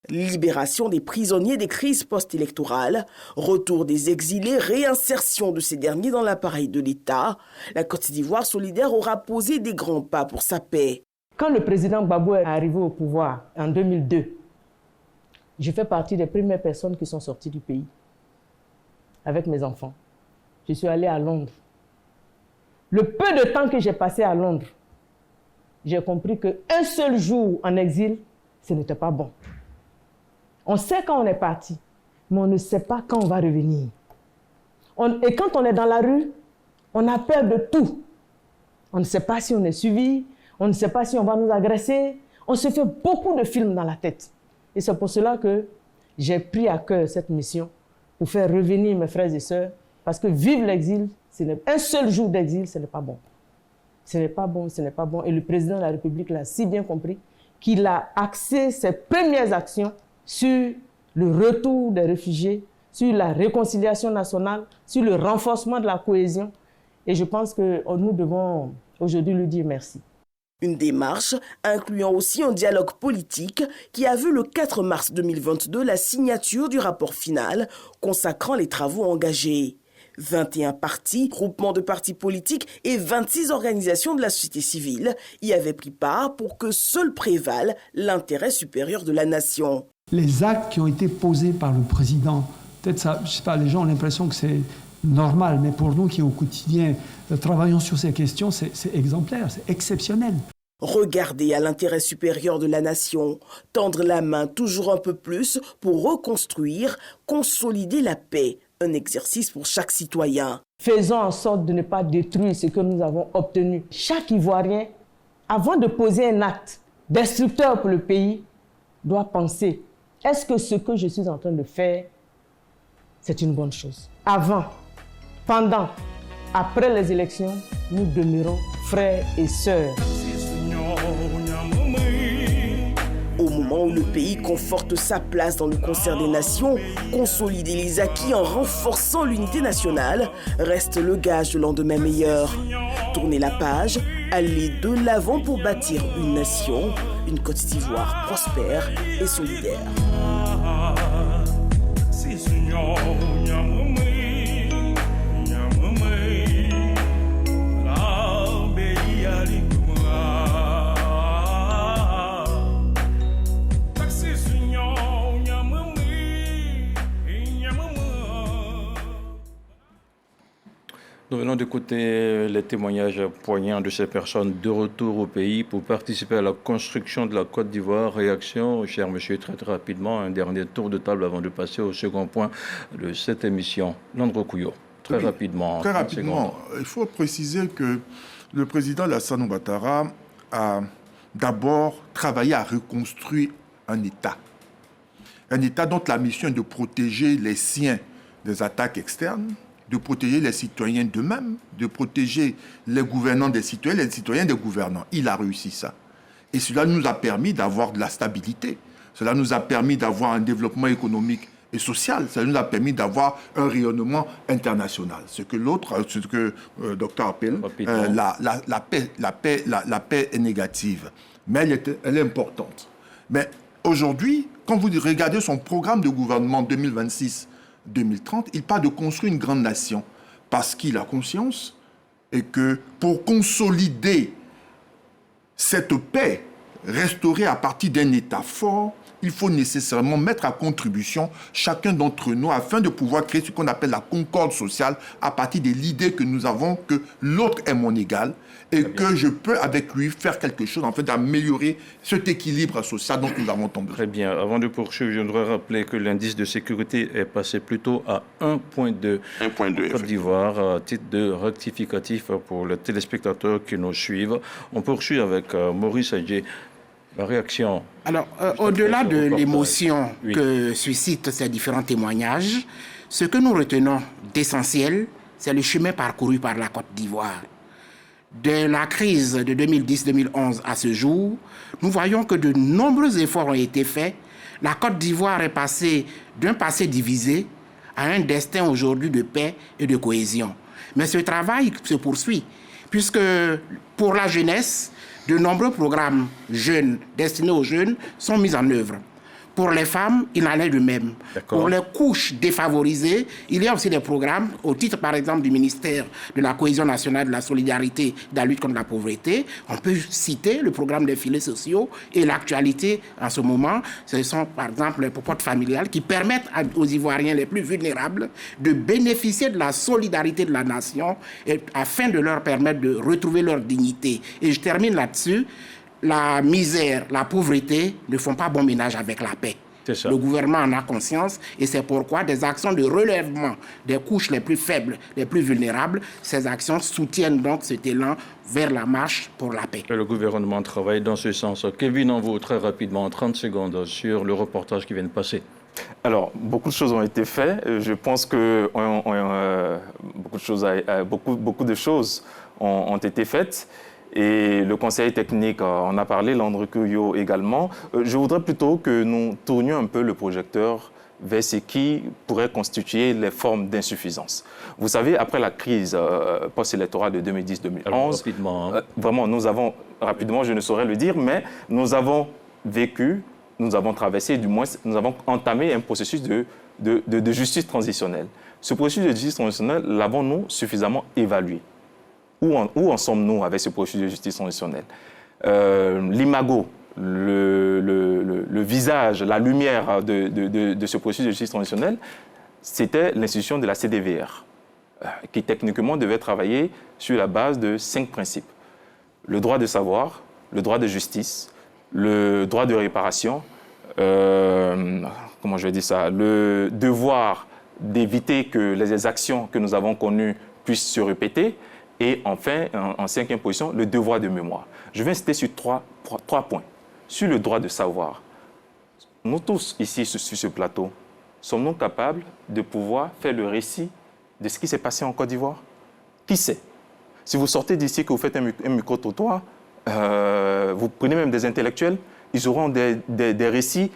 Libération des prisonniers des crises post-électorales, retour des exilés, réinsertion de ces derniers dans l'appareil de l'État, la Côte d'Ivoire solidaire aura posé des grands pas pour sa paix. Quand le président Gbagbo est arrivé au pouvoir en 2002, je fais partie des premières personnes qui sont sorties du pays avec mes enfants. Je suis allé à Londres. Le peu de temps que j'ai passé à Londres, j'ai compris qu'un seul jour en exil, ce n'était pas bon. On sait quand on est parti, mais on ne sait pas quand on va revenir. Et quand on est dans la rue, on a peur de tout. On ne sait pas si on est suivi, on ne sait pas si on va nous agresser. On se fait beaucoup de films dans la tête. Et c'est pour cela que j'ai pris à cœur cette mission pour faire revenir mes frères et sœurs, parce que vivre l'exil, un seul jour d'exil, ce n'est pas bon. Ce n'est pas bon, ce n'est pas bon. Et le président de la République l'a si bien compris qu'il a axé ses premières actions sur le retour des réfugiés, sur la réconciliation nationale, sur le renforcement de la cohésion. Et je pense que nous devons aujourd'hui lui dire merci. Une démarche incluant aussi un dialogue politique qui a vu le 4 mars 2022 la signature du rapport final consacrant les travaux engagés. 21 partis, groupements de partis politiques et 26 organisations de la société civile y avaient pris part pour que seul prévale l'intérêt supérieur de la nation. Les actes qui ont été posés par le président, peut-être ça, je sais pas, les gens ont l'impression que c'est normal, mais pour nous qui au quotidien travaillons sur ces questions, c'est exemplaire, c'est exceptionnel. Regarder à l'intérêt supérieur de la nation, tendre la main toujours un peu plus pour reconstruire, consolider la paix, un exercice pour chaque citoyen. Faisons en sorte de ne pas détruire ce que nous avons obtenu. Chaque Ivoirien, avant de poser un acte destructeur pour le pays, doit penser, est-ce que ce que je suis en train de faire, c'est une bonne chose? Avant, pendant après les élections, nous demeurons frères et sœurs. Au moment où le pays conforte sa place dans le concert des nations, consolider les acquis en renforçant l'unité nationale reste le gage de lendemain meilleur. Tourner la page, aller de l'avant pour bâtir une nation, une Côte d'Ivoire prospère et solidaire. Nous venons d'écouter les témoignages poignants de ces personnes de retour au pays pour participer à la construction de la Côte d'Ivoire. Réaction, cher monsieur, très rapidement, un dernier tour de table avant de passer au second point de cette émission. Landro Couillot, très rapidement. Très rapidement, il faut préciser que le président Alassane Ouattara a d'abord travaillé à reconstruire un État. Un État dont la mission est de protéger les siens des attaques externes, de protéger les citoyens d'eux-mêmes, de protéger les gouvernants des citoyens, les citoyens des gouvernants. Il a réussi ça. Et cela nous a permis d'avoir de la stabilité. Cela nous a permis d'avoir un développement économique et social. Cela nous a permis d'avoir un rayonnement international. Ce que le docteur appelle la paix est négative. Mais elle est importante. Mais aujourd'hui, quand vous regardez son programme de gouvernement 2026-2030, il parle de construire une grande nation parce qu'il a conscience et que pour consolider cette paix restaurée à partir d'un État fort, il faut nécessairement mettre à contribution chacun d'entre nous afin de pouvoir créer ce qu'on appelle la concorde sociale à partir de l'idée que nous avons que l'autre est mon égal et que je peux avec lui faire quelque chose en fait d'améliorer cet équilibre social dont nous avons tombé. Très bien. Avant de poursuivre, je voudrais rappeler que l'indice de sécurité est passé plutôt à 1,2. 1,2. Côte d'Ivoire, à titre de rectificatif pour les téléspectateurs qui nous suivent. On poursuit avec Maurice Adjé. La réaction. Alors, au-delà de l'émotion que suscitent ces différents témoignages, ce que nous retenons d'essentiel, c'est le chemin parcouru par la Côte d'Ivoire. De la crise de 2010-2011 à ce jour, nous voyons que de nombreux efforts ont été faits. La Côte d'Ivoire est passée d'un passé divisé à un destin aujourd'hui de paix et de cohésion. Mais ce travail se poursuit, puisque pour la jeunesse, de nombreux programmes jeunes, destinés aux jeunes, sont mis en œuvre. Pour les femmes, il en est de même. Pour les couches défavorisées, il y a aussi des programmes, au titre par exemple du ministère de la Cohésion nationale, de la solidarité, de la lutte contre la pauvreté. On peut citer le programme des filets sociaux et l'actualité en ce moment. Ce sont par exemple les popotes familiales qui permettent aux Ivoiriens les plus vulnérables de bénéficier de la solidarité de la nation afin de leur permettre de retrouver leur dignité. Et je termine là-dessus. La misère, la pauvreté ne font pas bon ménage avec la paix. Le gouvernement en a conscience et c'est pourquoi des actions de relèvement des couches les plus faibles, les plus vulnérables, ces actions soutiennent donc cet élan vers la marche pour la paix. Et le gouvernement travaille dans ce sens. Kevin Envo, très rapidement, en 30 secondes, sur le reportage qui vient de passer. Alors, beaucoup de choses ont été faites. Je pense que beaucoup de choses ont été faites. Et le conseil technique, on a parlé, Landro Couillot également. Je voudrais plutôt que nous tournions un peu le projecteur vers ce qui pourrait constituer les formes d'insuffisance. Vous savez, après la crise post-électorale de 2010-2011, vraiment, nous avons, rapidement, je ne saurais le dire, mais nous avons vécu, nous avons traversé, du moins, nous avons entamé un processus de justice transitionnelle. Ce processus de justice transitionnelle, l'avons-nous suffisamment évalué? Où en sommes-nous avec ce processus de justice transitionnelle? L'imago, le visage, la lumière de ce processus de justice transitionnelle, c'était l'institution de la CDVR, qui techniquement devait travailler sur la base de 5 principes. Le droit de savoir, le droit de justice, le droit de réparation, comment je vais dire ça, le devoir d'éviter que les actions que nous avons connues puissent se répéter, et enfin, en 5e position, le devoir de mémoire. Je vais insister sur trois points. Sur le droit de savoir, nous tous ici sur ce plateau, sommes-nous capables de pouvoir faire le récit de ce qui s'est passé en Côte d'Ivoire? Qui sait? Si vous sortez d'ici, que vous faites un micro-trottoir, vous prenez même des intellectuels, ils auront des récits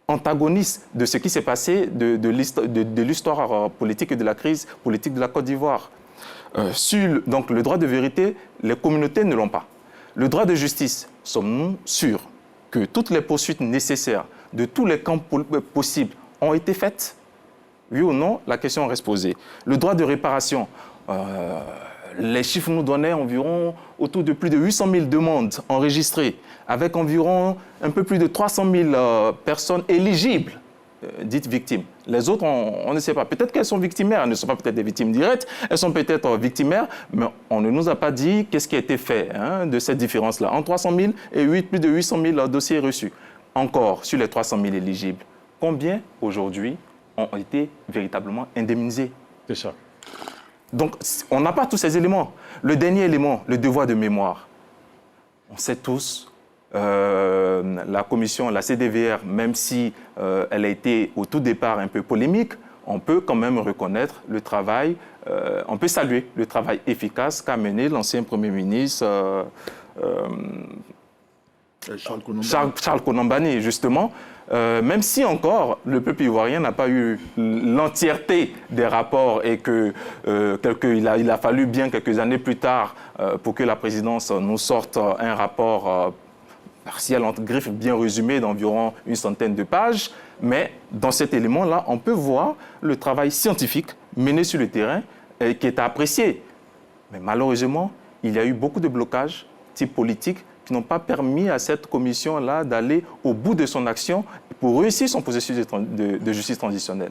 antagonistes de ce qui s'est passé de l'histoire politique et de la crise politique de la Côte d'Ivoire. Donc le droit de vérité, les communautés ne l'ont pas. Le droit de justice, sommes-nous sûrs que toutes les poursuites nécessaires de tous les camps possibles ont été faites? Oui ou non, la question reste posée. Le droit de réparation, les chiffres nous donnaient environ autour de plus de 800 000 demandes enregistrées, avec environ un peu plus de 300 000 personnes éligibles, dites victimes. Les autres, on ne sait pas. Peut-être qu'elles sont victimaires, elles ne sont pas peut-être des victimes directes, elles sont peut-être victimaires, mais on ne nous a pas dit qu'est-ce qui a été fait de cette différence-là. Entre 300 000 et plus de 800 000 dossiers reçus. Encore, sur les 300 000 éligibles, combien aujourd'hui ont été véritablement indemnisés? C'est ça. Donc, on n'a pas tous ces éléments. Le dernier élément, le devoir de mémoire. On sait tous, la commission, la CDVR, même si elle a été au tout départ un peu polémique, on peut quand même reconnaître le travail, on peut saluer le travail efficace qu'a mené l'ancien Premier ministre Charles Konan-Banny, justement. Même si encore le peuple ivoirien n'a pas eu l'entièreté des rapports et il a fallu bien quelques années plus tard pour que la présidence nous sorte un rapport partiel, entre griffes, bien résumé d'environ une centaine de pages. Mais dans cet élément-là, on peut voir le travail scientifique mené sur le terrain et qui est à apprécier. Mais malheureusement, il y a eu beaucoup de blocages type politique qui n'ont pas permis à cette commission-là d'aller au bout de son action pour réussir son processus de justice transitionnelle.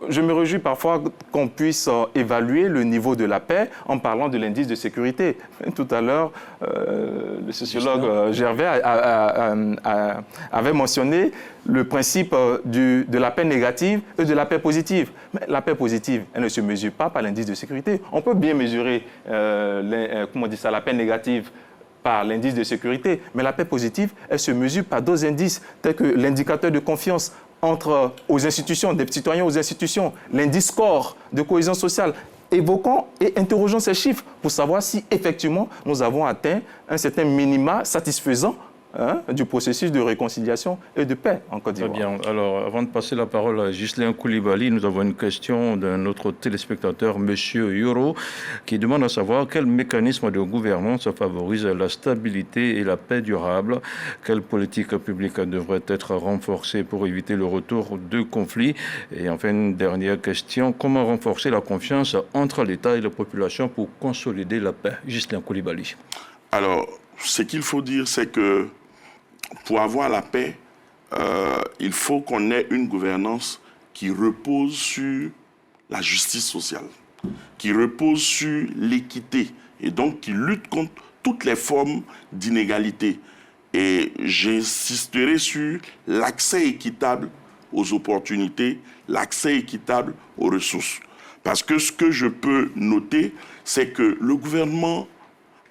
Je me réjouis parfois qu'on puisse évaluer le niveau de la paix en parlant de l'indice de sécurité. Tout à l'heure, le sociologue Gervais avait mentionné le principe de la paix négative et de la paix positive. Mais la paix positive, elle ne se mesure pas par l'indice de sécurité. On peut bien mesurer la paix négative par l'indice de sécurité, mais la paix positive, elle se mesure par d'autres indices, tels que l'indicateur de confiance aux institutions, des citoyens aux institutions, l'indice score de cohésion sociale. Évoquons et interrogeons ces chiffres pour savoir si effectivement nous avons atteint un certain minima satisfaisant du processus de réconciliation et de paix en Côte d'Ivoire. Très bien. Alors, avant de passer la parole à Ghislain Koulibaly, nous avons une question d'un autre téléspectateur, M. Yoro, qui demande à savoir quel mécanisme de gouvernance favorise la stabilité et la paix durable, quelle politique publique devrait être renforcée pour éviter le retour de conflits, et enfin une dernière question, comment renforcer la confiance entre l'État et la population pour consolider la paix? Ghislain Koulibaly. Alors, ce qu'il faut dire, c'est que pour avoir la paix, il faut qu'on ait une gouvernance qui repose sur la justice sociale, qui repose sur l'équité et donc qui lutte contre toutes les formes d'inégalité. Et j'insisterai sur l'accès équitable aux opportunités, l'accès équitable aux ressources. Parce que ce que je peux noter, c'est que le gouvernement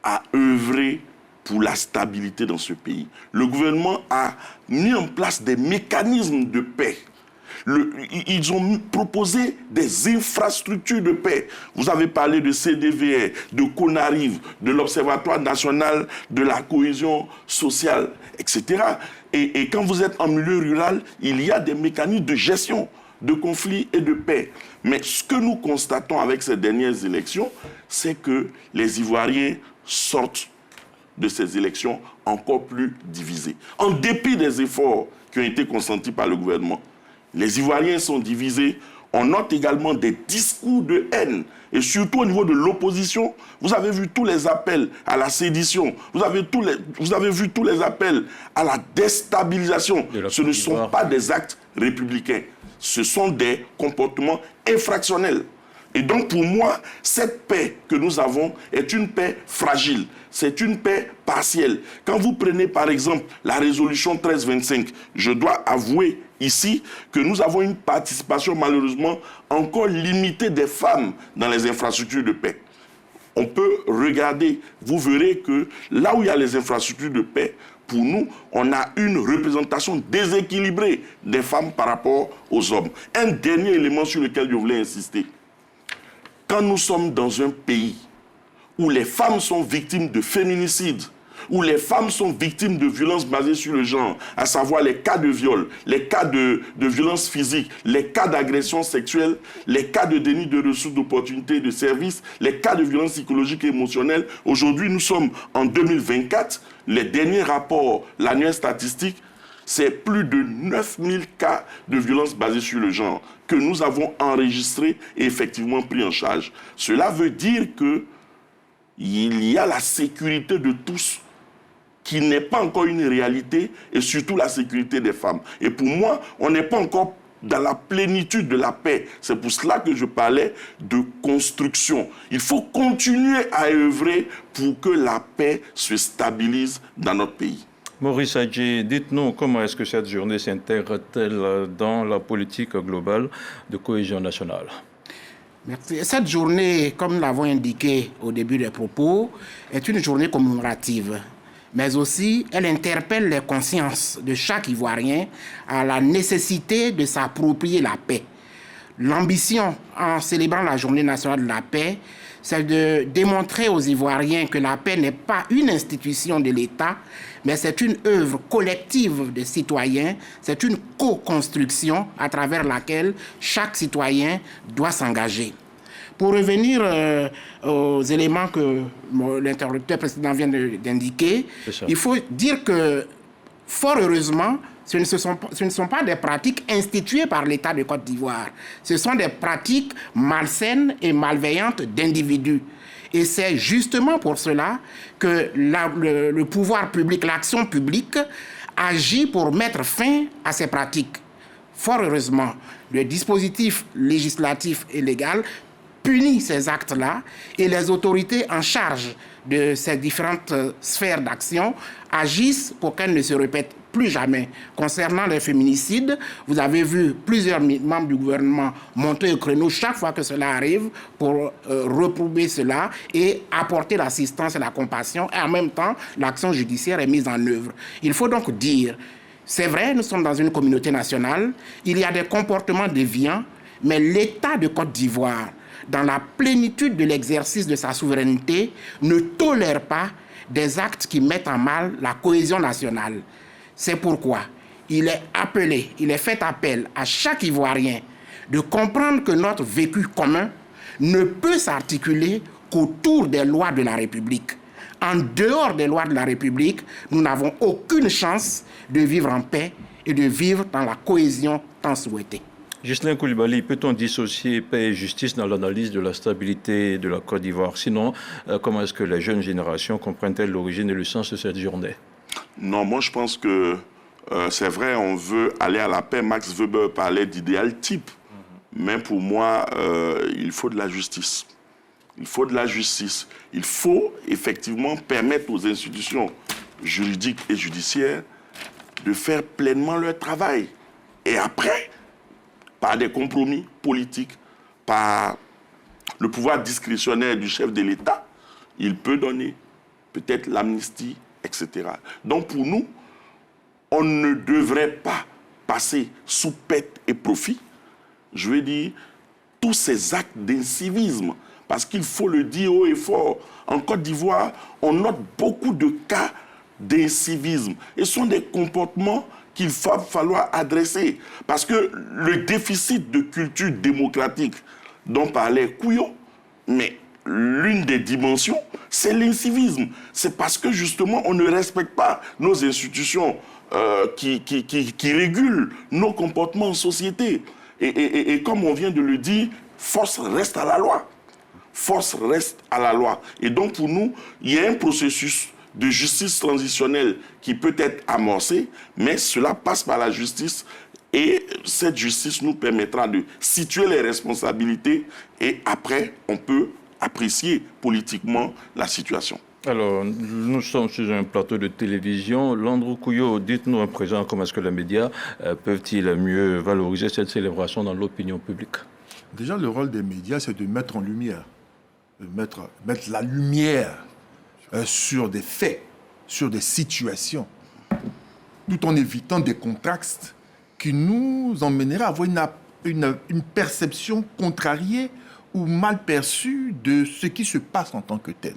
a œuvré pour la stabilité dans ce pays. Le gouvernement a mis en place des mécanismes de paix. Ils ont proposé des infrastructures de paix. Vous avez parlé de CDVR, de CONARIV, de l'Observatoire national de la cohésion sociale, etc. Et quand vous êtes en milieu rural, il y a des mécanismes de gestion de conflits et de paix. Mais ce que nous constatons avec ces dernières élections, c'est que les Ivoiriens sortent de ces élections encore plus divisés. En dépit des efforts qui ont été consentis par le gouvernement, les Ivoiriens sont divisés. On note également des discours de haine. Et surtout au niveau de l'opposition, vous avez vu tous les appels à la sédition, vous avez vu tous les appels à la déstabilisation. Ce ne sont pas des actes républicains. Ce sont des comportements infractionnels. Et donc pour moi, cette paix que nous avons est une paix fragile. C'est une paix partielle. Quand vous prenez par exemple la résolution 1325, je dois avouer ici que nous avons une participation malheureusement encore limitée des femmes dans les infrastructures de paix. On peut regarder, vous verrez que là où il y a les infrastructures de paix, pour nous, on a une représentation déséquilibrée des femmes par rapport aux hommes. Un dernier élément sur lequel je voulais insister. quand nous sommes dans un pays où les femmes sont victimes de féminicide, où les femmes sont victimes de violences basées sur le genre, à savoir les cas de viol, les cas de violences physiques, les cas d'agression sexuelle, les cas de déni de ressources, d'opportunités, de services, les cas de violences psychologiques et émotionnelles. Aujourd'hui, nous sommes en 2024. Les derniers rapports, l'annuaire statistique, c'est plus de 9000 cas de violences basées sur le genre que nous avons enregistrés et effectivement pris en charge. Cela veut dire qu'il y a la sécurité de tous qui n'est pas encore une réalité, et surtout la sécurité des femmes. Et pour moi, on n'est pas encore dans la plénitude de la paix. C'est pour cela que je parlais de construction. Il faut continuer à œuvrer pour que la paix se stabilise dans notre pays. Maurice Adjé, dites-nous comment est-ce que cette journée s'intègre-t-elle dans la politique globale de cohésion nationale? Merci. Cette journée, comme nous l'avons indiqué au début des propos, est une journée commémorative. Mais aussi, elle interpelle les consciences de chaque Ivoirien à la nécessité de s'approprier la paix. L'ambition, en célébrant la Journée nationale de la paix, c'est de démontrer aux Ivoiriens que la paix n'est pas une institution de l'État, mais c'est une œuvre collective des citoyens, c'est une co-construction à travers laquelle chaque citoyen doit s'engager. Pour revenir aux éléments que l'interlocuteur précédent vient d'indiquer, il faut dire que, fort heureusement, ce ne sont pas des pratiques instituées par l'État de Côte d'Ivoire. Ce sont des pratiques malsaines et malveillantes d'individus. Et c'est justement pour cela que le pouvoir public, l'action publique, agit pour mettre fin à ces pratiques. Fort heureusement, le dispositif législatif et légal punit ces actes-là et les autorités en charge de ces différentes sphères d'action agissent pour qu'elles ne se répètent plus jamais. Concernant les féminicides, vous avez vu plusieurs membres du gouvernement monter au créneau chaque fois que cela arrive pour reprouver cela et apporter l'assistance et la compassion, et en même temps, l'action judiciaire est mise en œuvre. Il faut donc dire, c'est vrai, nous sommes dans une communauté nationale, il y a des comportements déviants, mais l'État de Côte d'Ivoire, dans la plénitude de l'exercice de sa souveraineté, ne tolère pas des actes qui mettent en mal la cohésion nationale. C'est pourquoi il est fait appel à chaque Ivoirien de comprendre que notre vécu commun ne peut s'articuler qu'autour des lois de la République. En dehors des lois de la République, nous n'avons aucune chance de vivre en paix et de vivre dans la cohésion tant souhaitée. Ghislain Coulibaly, peut-on dissocier paix et justice dans l'analyse de la stabilité de la Côte d'Ivoire? Sinon, comment est-ce que les jeunes générations comprennent-elles l'origine et le sens de cette journée? Non, moi je pense que c'est vrai, on veut aller à la paix. Max Weber parlait d'idéal type. Mais pour moi, il faut de la justice. Il faut de la justice. Il faut effectivement permettre aux institutions juridiques et judiciaires de faire pleinement leur travail. Et après, par des compromis politiques, par le pouvoir discrétionnaire du chef de l'État, il peut donner peut-être l'amnistie, etc. Donc pour nous, on ne devrait pas passer sous pète et profit, je veux dire, tous ces actes d'incivisme, parce qu'il faut le dire haut et fort. En Côte d'Ivoire, on note beaucoup de cas d'incivisme. Et ce sont des comportements qu'il va falloir adresser. Parce que le déficit de culture démocratique dont parlait Couillot, mais l'une des dimensions, c'est l'incivisme. C'est parce que justement, on ne respecte pas nos institutions qui régulent nos comportements en société. Et comme on vient de le dire, force reste à la loi. Force reste à la loi. Et donc pour nous, il y a un processus de justice transitionnelle qui peut être amorcé, mais cela passe par la justice et cette justice nous permettra de situer les responsabilités et après, on peut apprécier politiquement la situation. Alors, nous sommes sur un plateau de télévision. Landrou Couillot, dites-nous à présent comment est-ce que les médias peuvent-ils mieux valoriser cette célébration dans l'opinion publique? Déjà, le rôle des médias, c'est de mettre en lumière, de mettre la lumière sur des faits, sur des situations, tout en évitant des contrastes qui nous emmèneraient à avoir une perception contrariée ou mal perçue de ce qui se passe en tant que tel.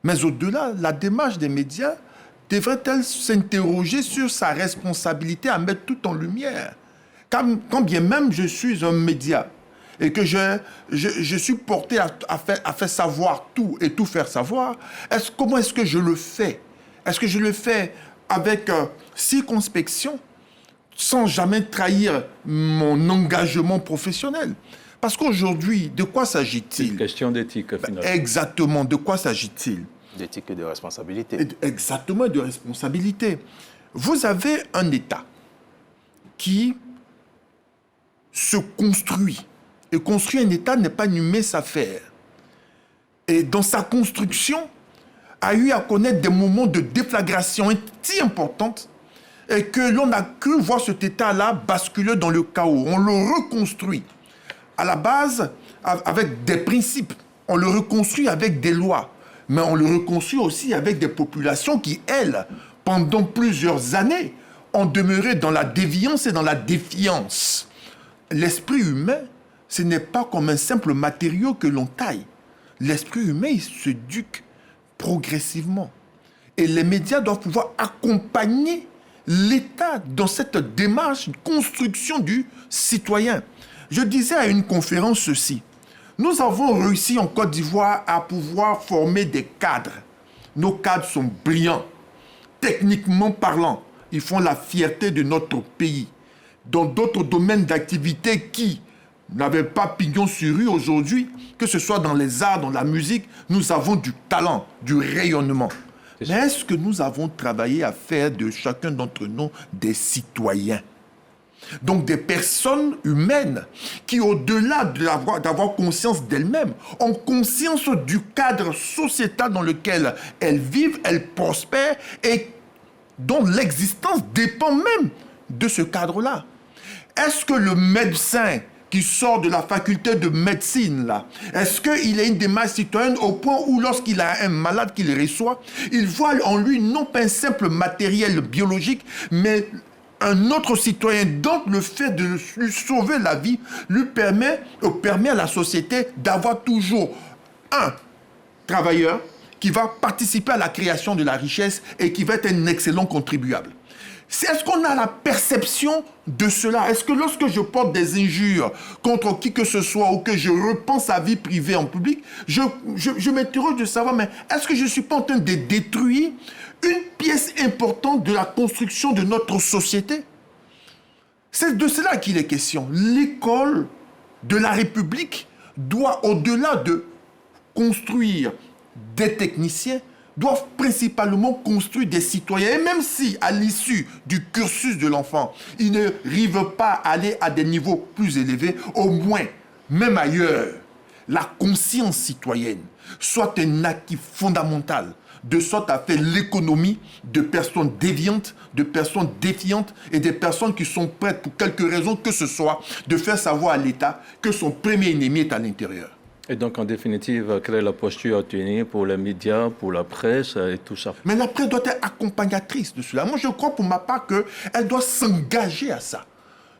Mais au-delà, la démarche des médias devrait-elle s'interroger sur sa responsabilité à mettre tout en lumière? Quand bien même je suis un média et que je suis porté à faire savoir tout et tout faire savoir, comment est-ce que je le fais? Est-ce que je le fais avec circonspection, sans jamais trahir mon engagement professionnel? Parce qu'aujourd'hui, de quoi s'agit-il? C'est une question d'éthique, finalement. Exactement, de quoi s'agit-il? D'éthique et de responsabilité. Exactement, de responsabilité. Vous avez un État qui se construit. Et construire un État n'est pas une mince affaire. Et dans sa construction, a eu à connaître des moments de déflagration si importantes et que l'on a cru voir cet État-là basculer dans le chaos. On le reconstruit à la base avec des principes. On le reconstruit avec des lois. Mais on le reconstruit aussi avec des populations qui, elles, pendant plusieurs années, ont demeuré dans la déviance et dans la défiance. L'esprit humain, ce n'est pas comme un simple matériau que l'on taille. L'esprit humain, il se éduque progressivement. Et les médias doivent pouvoir accompagner l'État dans cette démarche de construction du citoyen. Je disais à une conférence ceci. Nous avons réussi en Côte d'Ivoire à pouvoir former des cadres. Nos cadres sont brillants, techniquement parlant. Ils font la fierté de notre pays. Dans d'autres domaines d'activité qui n'avaient pas pignon sur rue aujourd'hui, que ce soit dans les arts, dans la musique, nous avons du talent, du rayonnement. Mais est-ce que nous avons travaillé à faire de chacun d'entre nous des citoyens? Donc des personnes humaines qui, au-delà d'avoir conscience d'elles-mêmes, ont conscience du cadre sociétal dans lequel elles vivent, elles prospèrent et dont l'existence dépend même de ce cadre-là. Est-ce que le médecin qui sort de la faculté de médecine, là, est-ce qu'il a une démarche citoyenne au point où lorsqu'il a un malade qu'il reçoit, il voit en lui non pas un simple matériel biologique, mais un autre citoyen dont le fait de lui sauver la vie lui permet à la société d'avoir toujours un travailleur qui va participer à la création de la richesse et qui va être un excellent contribuable. Est-ce qu'on a la perception de cela? Est-ce que lorsque je porte des injures contre qui que ce soit ou que je repense à vie privée en public, je m'interroge de savoir, mais est-ce que je ne suis pas en train de détruire une pièce importante de la construction de notre société? C'est de cela qu'il est question. L'école de la République doit, au-delà de construire des techniciens, doivent principalement construire des citoyens. Et même si, à l'issue du cursus de l'enfant, ils ne arrivent pas à aller à des niveaux plus élevés, au moins, même ailleurs, la conscience citoyenne soit un acquis fondamental, de sorte à faire l'économie de personnes déviantes, de personnes défiantes et des personnes qui sont prêtes, pour quelque raison que ce soit, de faire savoir à l'État que son premier ennemi est à l'intérieur. Et donc, en définitive, quelle est la posture à tenir pour les médias, pour la presse et tout ça? Mais la presse doit être accompagnatrice de cela. Moi, je crois pour ma part qu'elle doit s'engager à ça.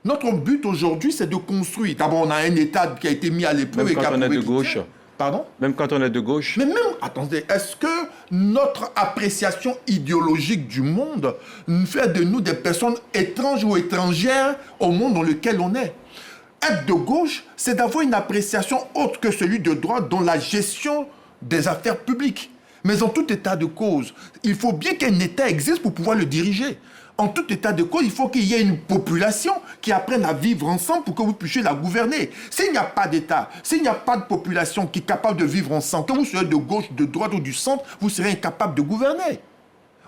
Notre but aujourd'hui, c'est de construire. D'abord, on a un État qui a été mis à l'épreuve. Même quand on est de gauche. Pardon? Même quand on est de gauche. Mais même, attendez, est-ce que notre appréciation idéologique du monde fait de nous des personnes étranges ou étrangères au monde dans lequel on est? Être de gauche, c'est d'avoir une appréciation autre que celui de droite dans la gestion des affaires publiques. Mais en tout état de cause, il faut bien qu'un État existe pour pouvoir le diriger. En tout état de cause, il faut qu'il y ait une population qui apprenne à vivre ensemble pour que vous puissiez la gouverner. S'il n'y a pas d'État, s'il n'y a pas de population qui est capable de vivre ensemble, que vous soyez de gauche, de droite ou du centre, vous serez incapable de gouverner.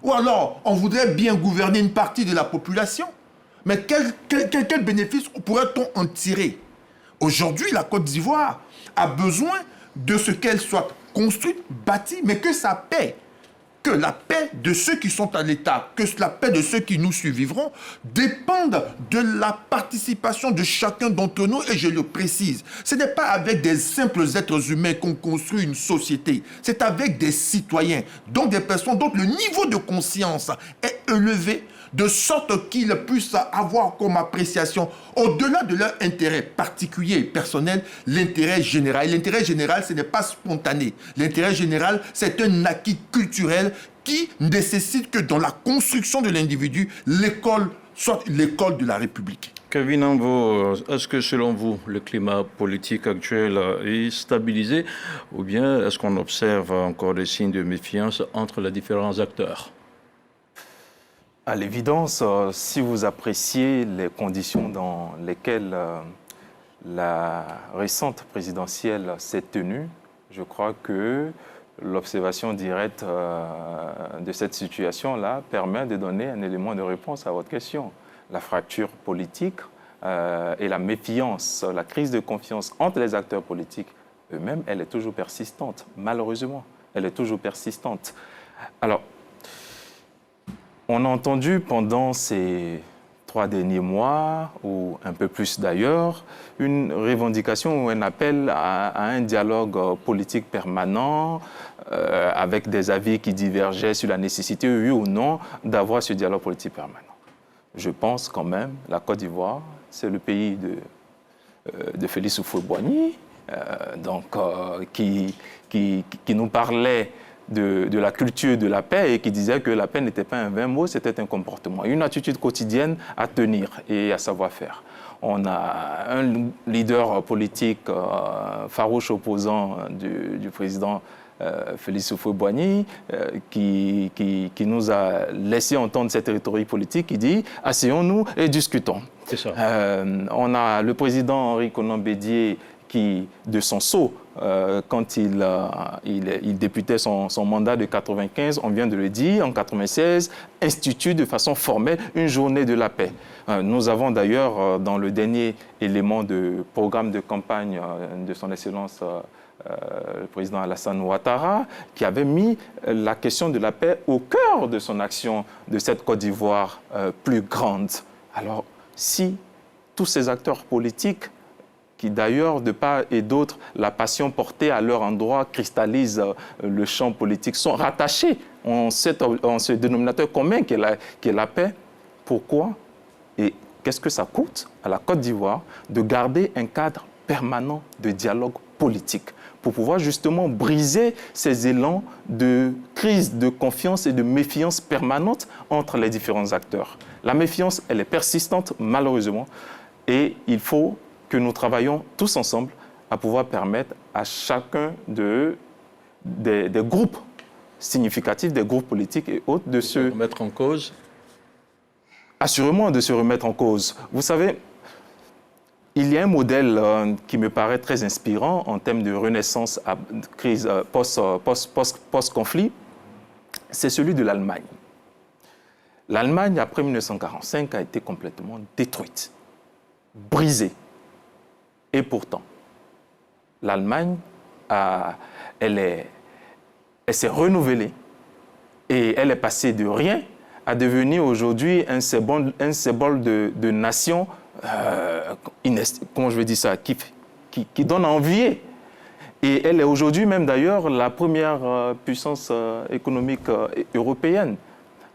Ou alors, on voudrait bien gouverner une partie de la population. Mais quel bénéfice pourrait-on en tirer? Aujourd'hui, la Côte d'Ivoire a besoin de ce qu'elle soit construite, bâtie, mais que ça paie. que la paix de ceux qui sont à l'État, que la paix de ceux qui nous survivront, dépendent de la participation de chacun d'entre nous, et je le précise. Ce n'est pas avec des simples êtres humains qu'on construit une société, c'est avec des citoyens, donc des personnes dont le niveau de conscience est élevé, de sorte qu'ils puissent avoir comme appréciation, au-delà de leur intérêt particulier et personnel, l'intérêt général. Et l'intérêt général, ce n'est pas spontané. L'intérêt général, c'est un acquis culturel qui nécessite que dans la construction de l'individu, l'école soit l'école de la République. Kevin Amvo, est-ce que selon vous, le climat politique actuel est stabilisé ou bien est-ce qu'on observe encore des signes de méfiance entre les différents acteurs ? À l'évidence, si vous appréciez les conditions dans lesquelles la récente présidentielle s'est tenue, je crois que l'observation directe de cette situation-là permet de donner un élément de réponse à votre question. La fracture politique et la méfiance, la crise de confiance entre les acteurs politiques eux-mêmes, elle est toujours persistante, malheureusement. Elle est toujours persistante. Alors, on a entendu pendant ces 3 derniers mois, ou un peu plus d'ailleurs, une revendication ou un appel à un dialogue politique permanent avec des avis qui divergeaient sur la nécessité, oui ou non, d'avoir ce dialogue politique permanent. Je pense quand même, la Côte d'Ivoire, c'est le pays de Félix Houphouët-Boigny, qui nous parlait de la culture de la paix et qui disait que la paix n'était pas un vain mot, c'était un comportement, une attitude quotidienne à tenir et à savoir faire. On a un leader politique farouche opposant du président Félix Houphouët-Boigny qui nous a laissé entendre cette rhétorique politique qui dit « asseyons-nous et discutons ». C'est ça. On a le président Henri Konan Bédié qui, de son sceau, quand il débutait son mandat de 95, on vient de le dire, en 96, institue de façon formelle une journée de la paix. Nous avons d'ailleurs, dans le dernier élément de programme de campagne de son Excellence, le président Alassane Ouattara, qui avait mis la question de la paix au cœur de son action de cette Côte d'Ivoire plus grande. Alors, si tous ces acteurs politiques qui d'ailleurs, de part et d'autre, la passion portée à leur endroit cristallise le champ politique, sont rattachés en ce dénominateur commun qui est la paix. Pourquoi et qu'est-ce que ça coûte à la Côte d'Ivoire de garder un cadre permanent de dialogue politique pour pouvoir justement briser ces élans de crise de confiance et de méfiance permanente entre les différents acteurs. La méfiance, elle est persistante, malheureusement, et il faut que nous travaillons tous ensemble à pouvoir permettre à chacun des groupes significatifs, des groupes politiques et autres, de se remettre en cause. Assurément de se remettre en cause. Vous savez, il y a un modèle qui me paraît très inspirant en termes de renaissance à crise post-conflit, c'est celui de l'Allemagne. L'Allemagne, après 1945, a été complètement détruite, brisée. Et pourtant, l'Allemagne, elle s'est renouvelée et elle est passée de rien à devenir aujourd'hui un symbole de nation, comment je vais dire ça, qui donne à envier. Et elle est aujourd'hui même d'ailleurs la première puissance économique européenne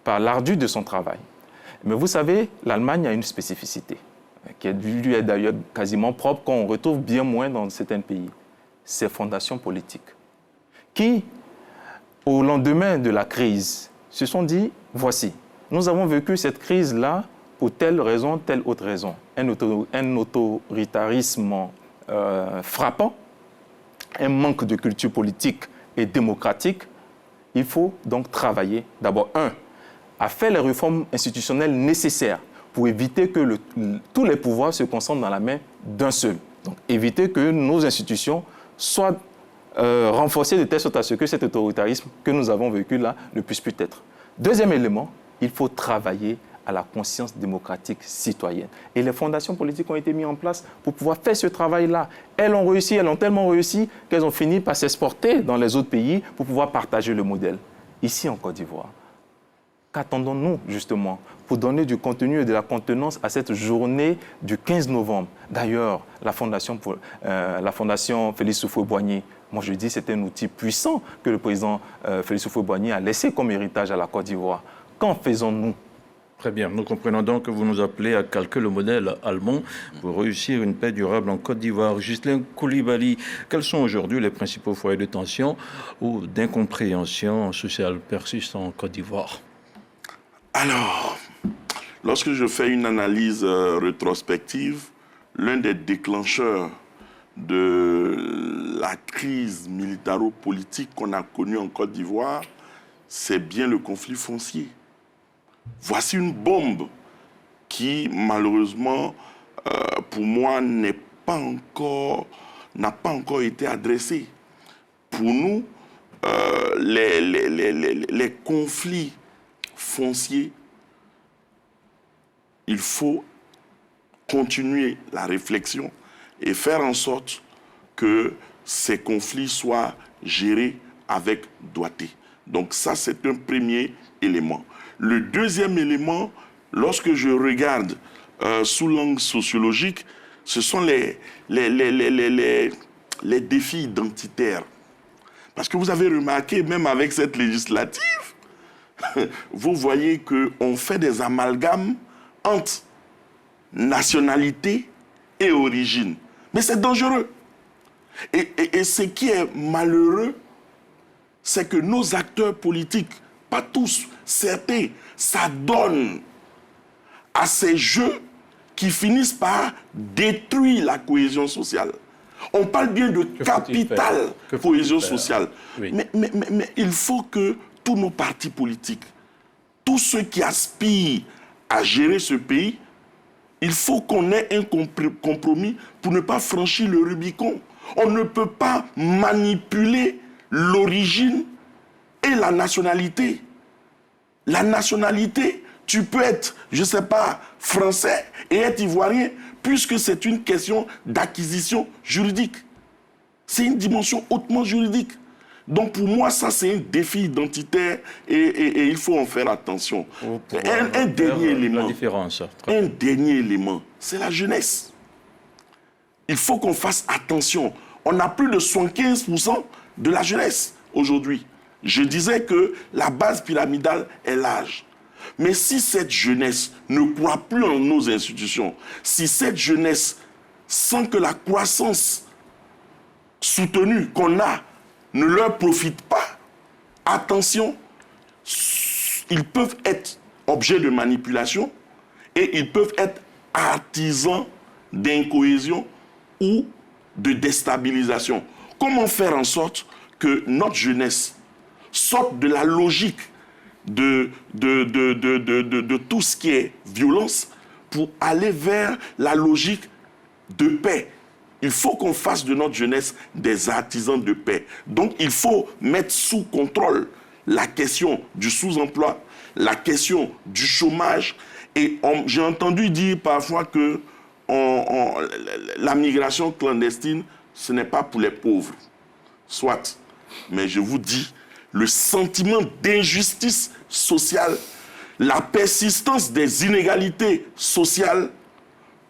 par l'ardu de son travail. Mais vous savez, l'Allemagne a une spécificité qui lui est d'ailleurs quasiment propre, qu'on retrouve bien moins dans certains pays. Ses fondations politiques, qui, au lendemain de la crise, se sont dit, voici, nous avons vécu cette crise-là pour telle raison, telle autre raison. Un autoritarisme frappant, un manque de culture politique et démocratique. Il faut donc travailler, d'abord, à faire les réformes institutionnelles nécessaires pour éviter que tous les pouvoirs se concentrent dans la main d'un seul. Donc, éviter que nos institutions soient renforcées de telle sorte à ce que cet autoritarisme que nous avons vécu là ne puisse plus être. Deuxième élément, il faut travailler à la conscience démocratique citoyenne. Et les fondations politiques ont été mises en place pour pouvoir faire ce travail-là. Elles ont réussi, elles ont tellement réussi qu'elles ont fini par s'exporter dans les autres pays pour pouvoir partager le modèle. ici en Côte d'Ivoire. Qu'attendons-nous justement pour donner du contenu et de la contenance à cette journée du 15 novembre? D'ailleurs, la Fondation Félix Houphouët-Boigny, moi je dis c'est un outil puissant que le président Félix Houphouët-Boigny a laissé comme héritage à la Côte d'Ivoire. Qu'en faisons-nous? Très bien, nous comprenons donc que vous nous appelez à calquer le modèle allemand pour réussir une paix durable en Côte d'Ivoire. Ghislain Coulibaly, quels sont aujourd'hui les principaux foyers de tension ou d'incompréhension sociale persistant en Côte d'Ivoire? Alors, lorsque je fais une analyse rétrospective, l'un des déclencheurs de la crise militaro-politique qu'on a connue en Côte d'Ivoire, c'est bien le conflit foncier. Voici une bombe qui, malheureusement, pour moi, n'a pas encore été adressée. Pour nous, les conflits fonciers, il faut continuer la réflexion et faire en sorte que ces conflits soient gérés avec doigté. Donc ça, c'est un premier élément. Le deuxième élément, lorsque je regarde sous l'angle sociologique, ce sont les défis identitaires. Parce que vous avez remarqué, même avec cette législative, vous voyez qu'on fait des amalgames entre nationalité et origine. Mais c'est dangereux. Et ce qui est malheureux, c'est que nos acteurs politiques, pas tous, certains, s'adonnent à ces jeux qui finissent par détruire la cohésion sociale. On parle bien de capital cohésion sociale. Oui. Mais il faut que tous nos partis politiques, tous ceux qui aspirent à gérer ce pays, il faut qu'on ait un compromis pour ne pas franchir le Rubicon. On ne peut pas manipuler l'origine et la nationalité. La nationalité, tu peux être, je ne sais pas, français et être ivoirien, puisque c'est une question d'acquisition juridique. C'est une dimension hautement juridique. Donc pour moi, ça c'est un défi identitaire et il faut en faire attention. Un dernier élément, c'est la jeunesse. Il faut qu'on fasse attention. On a plus de 75% de la jeunesse aujourd'hui. Je disais que la base pyramidale est l'âge. Mais si cette jeunesse ne croit plus en nos institutions, si cette jeunesse sent que la croissance soutenue qu'on a ne leur profite pas, attention, ils peuvent être objets de manipulation et ils peuvent être artisans d'incohésion ou de déstabilisation. Comment faire en sorte que notre jeunesse sorte de la logique de tout ce qui est violence pour aller vers la logique de paix? Il faut qu'on fasse de notre jeunesse des artisans de paix. Donc il faut mettre sous contrôle la question du sous-emploi, la question du chômage. Et j'ai entendu dire parfois que la migration clandestine, ce n'est pas pour les pauvres. Soit. Mais je vous dis, le sentiment d'injustice sociale, la persistance des inégalités sociales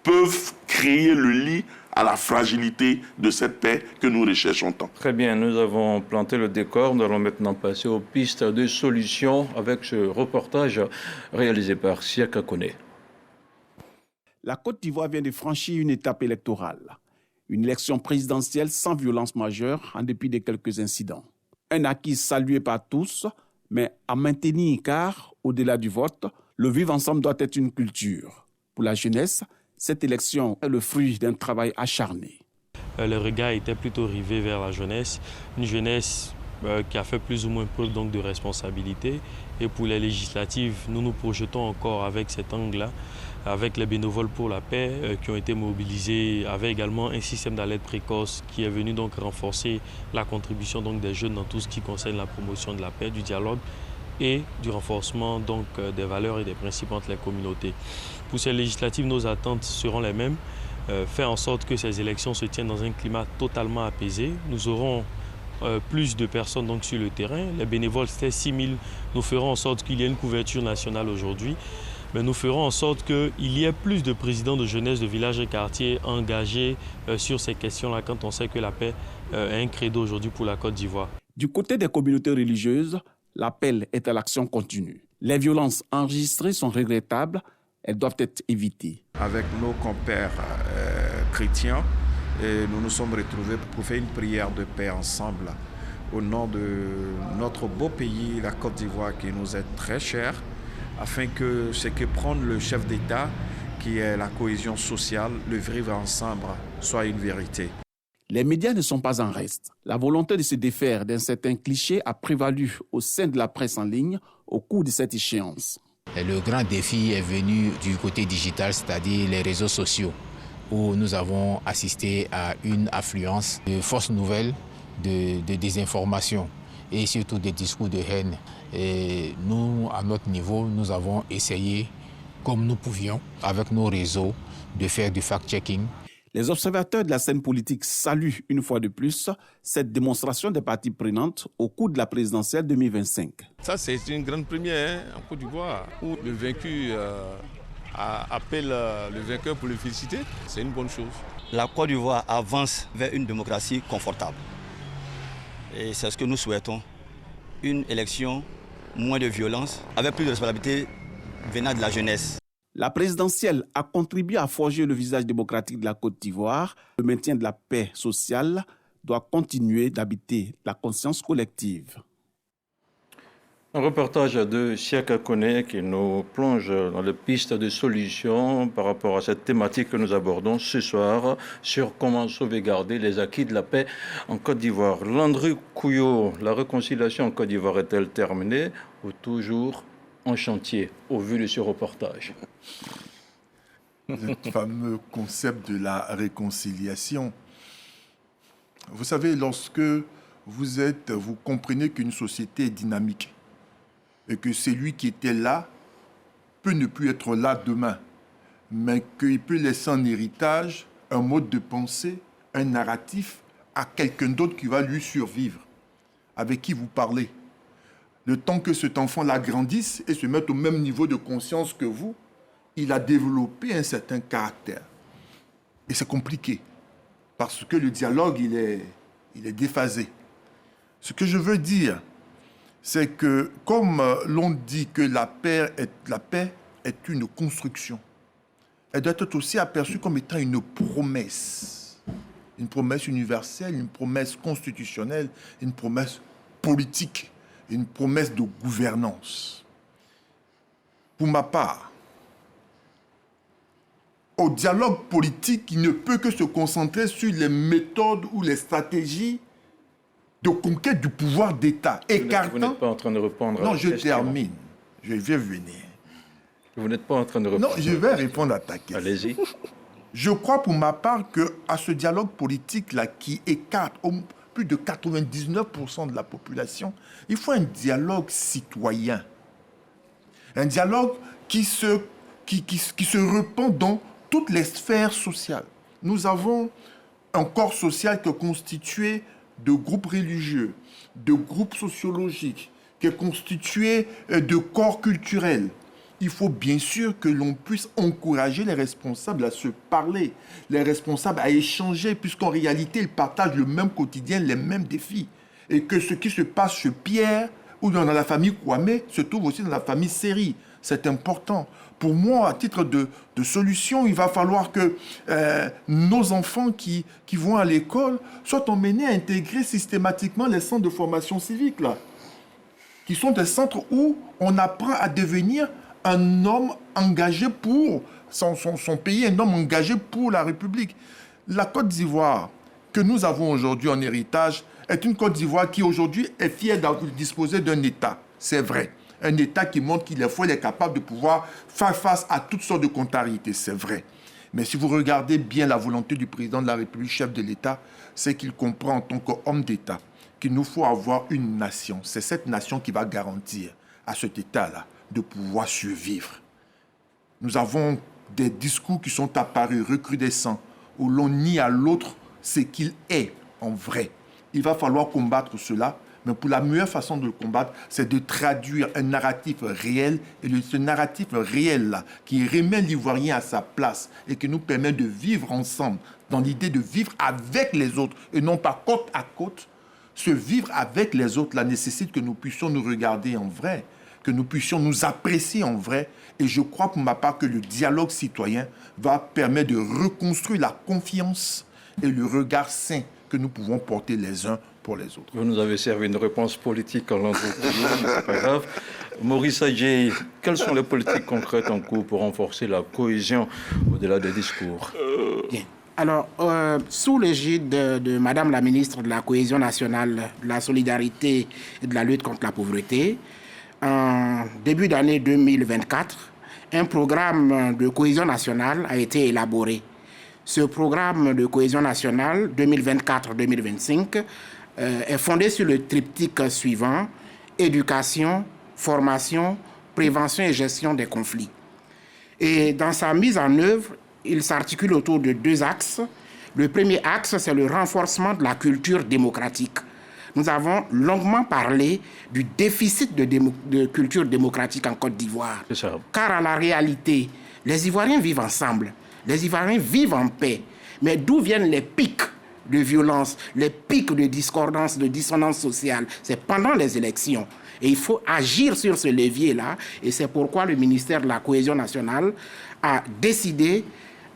peuvent créer le lit à la fragilité de cette paix que nous recherchons tant. Très bien, nous avons planté le décor. Nous allons maintenant passer aux pistes de solutions avec ce reportage réalisé par Siaka Kone. La Côte d'Ivoire vient de franchir une étape électorale. Une élection présidentielle sans violence majeure en dépit de quelques incidents. Un acquis salué par tous, mais à maintenir car, au-delà du vote, le vivre ensemble doit être une culture. Pour la jeunesse, cette élection est le fruit d'un travail acharné. Le regard était plutôt rivé vers la jeunesse, une jeunesse qui a fait plus ou moins preuve donc de responsabilité. Et pour les législatives, nous nous projetons encore avec cet angle-là, avec les bénévoles pour la paix qui ont été mobilisés, avec également un système d'alerte précoce qui est venu donc renforcer la contribution donc des jeunes dans tout ce qui concerne la promotion de la paix, du dialogue et du renforcement donc des valeurs et des principes entre les communautés. Pour ces législatives, nos attentes seront les mêmes. Faire en sorte que ces élections se tiennent dans un climat totalement apaisé. Nous aurons plus de personnes donc, sur le terrain. Les bénévoles, c'était 6 000. Nous ferons en sorte qu'il y ait une couverture nationale aujourd'hui. Mais nous ferons en sorte qu'il y ait plus de présidents de jeunesse de villages et quartiers engagés sur ces questions-là quand on sait que la paix est un credo aujourd'hui pour la Côte d'Ivoire. Du côté des communautés religieuses, l'appel est à l'action continue. Les violences enregistrées sont regrettables, elles doivent être évitées. Avec nos compères chrétiens, nous nous sommes retrouvés pour faire une prière de paix ensemble au nom de notre beau pays, la Côte d'Ivoire, qui nous est très cher, afin que ce que prend le chef d'État, qui est la cohésion sociale, le vivre ensemble, soit une vérité. Les médias ne sont pas en reste. La volonté de se défaire d'un certain cliché a prévalu au sein de la presse en ligne au cours de cette échéance. Le grand défi est venu du côté digital, c'est-à-dire les réseaux sociaux, où nous avons assisté à une affluence de fausses nouvelles, de désinformation et surtout des discours de haine. Et nous, à notre niveau, nous avons essayé, comme nous pouvions, avec nos réseaux, de faire du fact-checking. Les observateurs de la scène politique saluent une fois de plus cette démonstration des parties prenantes au cours de la présidentielle 2025. Ça, c'est une grande première en Côte d'Ivoire, où le vaincu appelle le vainqueur pour le féliciter. C'est une bonne chose. La Côte d'Ivoire avance vers une démocratie confortable. Et c'est ce que nous souhaitons. Une élection, moins de violence, avec plus de responsabilité venant de la jeunesse. La présidentielle a contribué à forger le visage démocratique de la Côte d'Ivoire. Le maintien de la paix sociale doit continuer d'habiter la conscience collective. Un reportage de Siaka Kone qui nous plonge dans les pistes de solutions par rapport à cette thématique que nous abordons ce soir sur comment sauvegarder les acquis de la paix en Côte d'Ivoire. Landry Couillot, la réconciliation en Côte d'Ivoire est-elle terminée ou toujours en chantier au vu de ce reportage? Le fameux concept de la réconciliation. Vous savez, lorsque vous comprenez qu'une société est dynamique et que celui qui était là peut ne plus être là demain, mais qu'il peut laisser en héritage un mode de pensée, un narratif à quelqu'un d'autre qui va lui survivre, avec qui vous parlez. Le temps que cet enfant-là grandisse et se mette au même niveau de conscience que vous, il a développé un certain caractère. Et c'est compliqué, parce que le dialogue, il est déphasé. Ce que je veux dire, c'est que, comme l'on dit que la paix est une construction, elle doit être aussi aperçue comme étant une promesse universelle, une promesse constitutionnelle, une promesse politique, une promesse de gouvernance. Pour ma part, au dialogue politique, il ne peut que se concentrer sur les méthodes ou les stratégies de conquête du pouvoir d'État. Vous n'êtes pas en train de répondre à la question. Non, je termine. Je vais venir. Vous n'êtes pas en train de répondre. Non, je vais répondre à ta question. Allez-y. Je crois pour ma part qu'à ce dialogue politique-là qui écarte plus de 99% de la population, il faut un dialogue citoyen. Un dialogue qui se répand dans toutes les sphères sociales. Nous avons un corps social qui est constitué de groupes religieux, de groupes sociologiques, qui est constitué de corps culturels. Il faut bien sûr que l'on puisse encourager les responsables à se parler, les responsables à échanger, puisqu'en réalité, ils partagent le même quotidien, les mêmes défis. Et que ce qui se passe chez Pierre ou dans la famille Kwame se trouve aussi dans la famille Seri. C'est important. Pour moi, à titre de solution, il va falloir que nos enfants qui vont à l'école soient emmenés à intégrer systématiquement les centres de formation civique, là, qui sont des centres où on apprend à devenir un homme engagé pour son pays, un homme engagé pour la République. La Côte d'Ivoire que nous avons aujourd'hui en héritage est une Côte d'Ivoire qui aujourd'hui est fière de disposer d'un État. C'est vrai. Un État qui montre qu'il est fort, il est capable de pouvoir faire face à toutes sortes de contrariétés, c'est vrai. Mais si vous regardez bien la volonté du président de la République, chef de l'État, c'est qu'il comprend en tant qu'homme d'État qu'il nous faut avoir une nation. C'est cette nation qui va garantir à cet État-là de pouvoir survivre. Nous avons des discours qui sont apparus recrudescents, où l'on nie à l'autre ce qu'il est en vrai. Il va falloir combattre cela. Mais pour la meilleure façon de le combattre, c'est de traduire un narratif réel. Et ce narratif réel-là, qui remet l'Ivoirien à sa place et qui nous permet de vivre ensemble, dans l'idée de vivre avec les autres et non pas côte à côte. Ce vivre avec les autres, là, nécessite que nous puissions nous regarder en vrai, que nous puissions nous apprécier en vrai. Et je crois pour ma part que le dialogue citoyen va permettre de reconstruire la confiance et le regard sain que nous pouvons porter les uns pour les autres. Vous nous avez servi une réponse politique en langue mais c'est pas grave. Maurice Adjei, quelles sont les politiques concrètes en cours pour renforcer la cohésion au-delà des discours? Bien. Alors, sous l'égide de Madame la ministre de la Cohésion nationale, de la solidarité et de la lutte contre la pauvreté, en début d'année 2024, un programme de cohésion nationale a été élaboré. Ce programme de cohésion nationale 2024-2025 est fondé sur le triptyque suivant: éducation, formation, prévention et gestion des conflits. Et dans sa mise en œuvre, il s'articule autour de 2 axes. Le premier axe, c'est le renforcement de la culture démocratique. Nous avons longuement parlé du déficit de culture démocratique en Côte d'Ivoire. Car à la réalité, les Ivoiriens vivent ensemble. Les Ivoiriens vivent en paix. Mais d'où viennent les pics de violence, les pics de discordance, de dissonance sociale? C'est pendant les élections. Et il faut agir sur ce levier-là. Et c'est pourquoi le ministère de la Cohésion nationale a décidé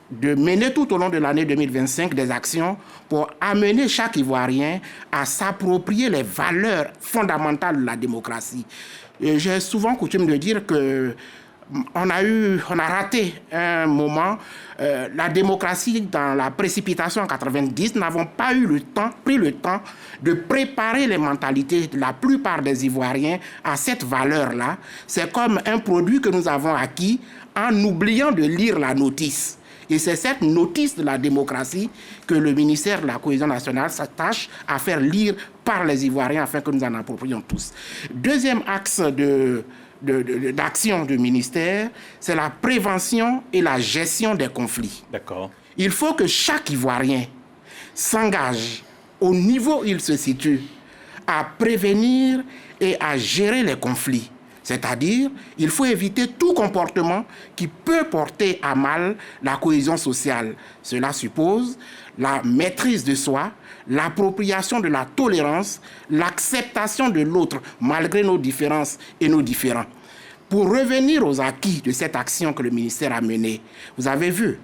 de mener tout au long de l'année 2025 des actions pour amener chaque Ivoirien à s'approprier les valeurs fondamentales de la démocratie. J'ai souvent coutume de dire que on a raté un moment. La démocratie, dans la précipitation en 90, n'avons pas pris le temps de préparer les mentalités de la plupart des Ivoiriens à cette valeur-là. C'est comme un produit que nous avons acquis en oubliant de lire la notice. Et c'est cette notice de la démocratie que le ministère de la Cohésion nationale s'attache à faire lire par les Ivoiriens afin que nous en approprions tous. Deuxième axe d'action du ministère, c'est la prévention et la gestion des conflits. D'accord. Il faut que chaque Ivoirien s'engage au niveau où il se situe à prévenir et à gérer les conflits. C'est-à-dire, il faut éviter tout comportement qui peut porter à mal la cohésion sociale. Cela suppose la maîtrise de soi, l'appropriation de la tolérance, l'acceptation de l'autre malgré nos différences et nos différends. Pour revenir aux acquis de cette action que le ministère a menée, vous avez vu,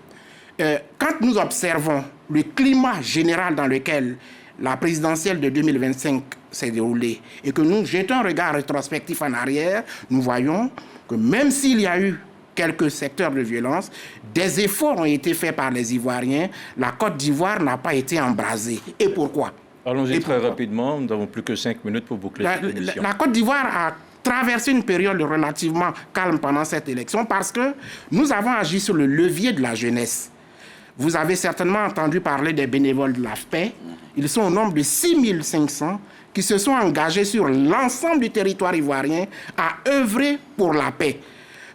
quand nous observons le climat général dans lequel la présidentielle de 2025 s'est déroulée et que nous jetons un regard rétrospectif en arrière, nous voyons que même s'il y a eu quelques secteurs de violence, des efforts ont été faits par les Ivoiriens. La Côte d'Ivoire n'a pas été embrasée. Et pourquoi? Allons-y très rapidement, nous n'avons plus que 5 minutes pour boucler cette émission. La Côte d'Ivoire a traversé une période relativement calme pendant cette élection parce que nous avons agi sur le levier de la jeunesse. Vous avez certainement entendu parler des bénévoles de l'AFPE. Ils sont au nombre de 6500 qui se sont engagés sur l'ensemble du territoire ivoirien à œuvrer pour la paix.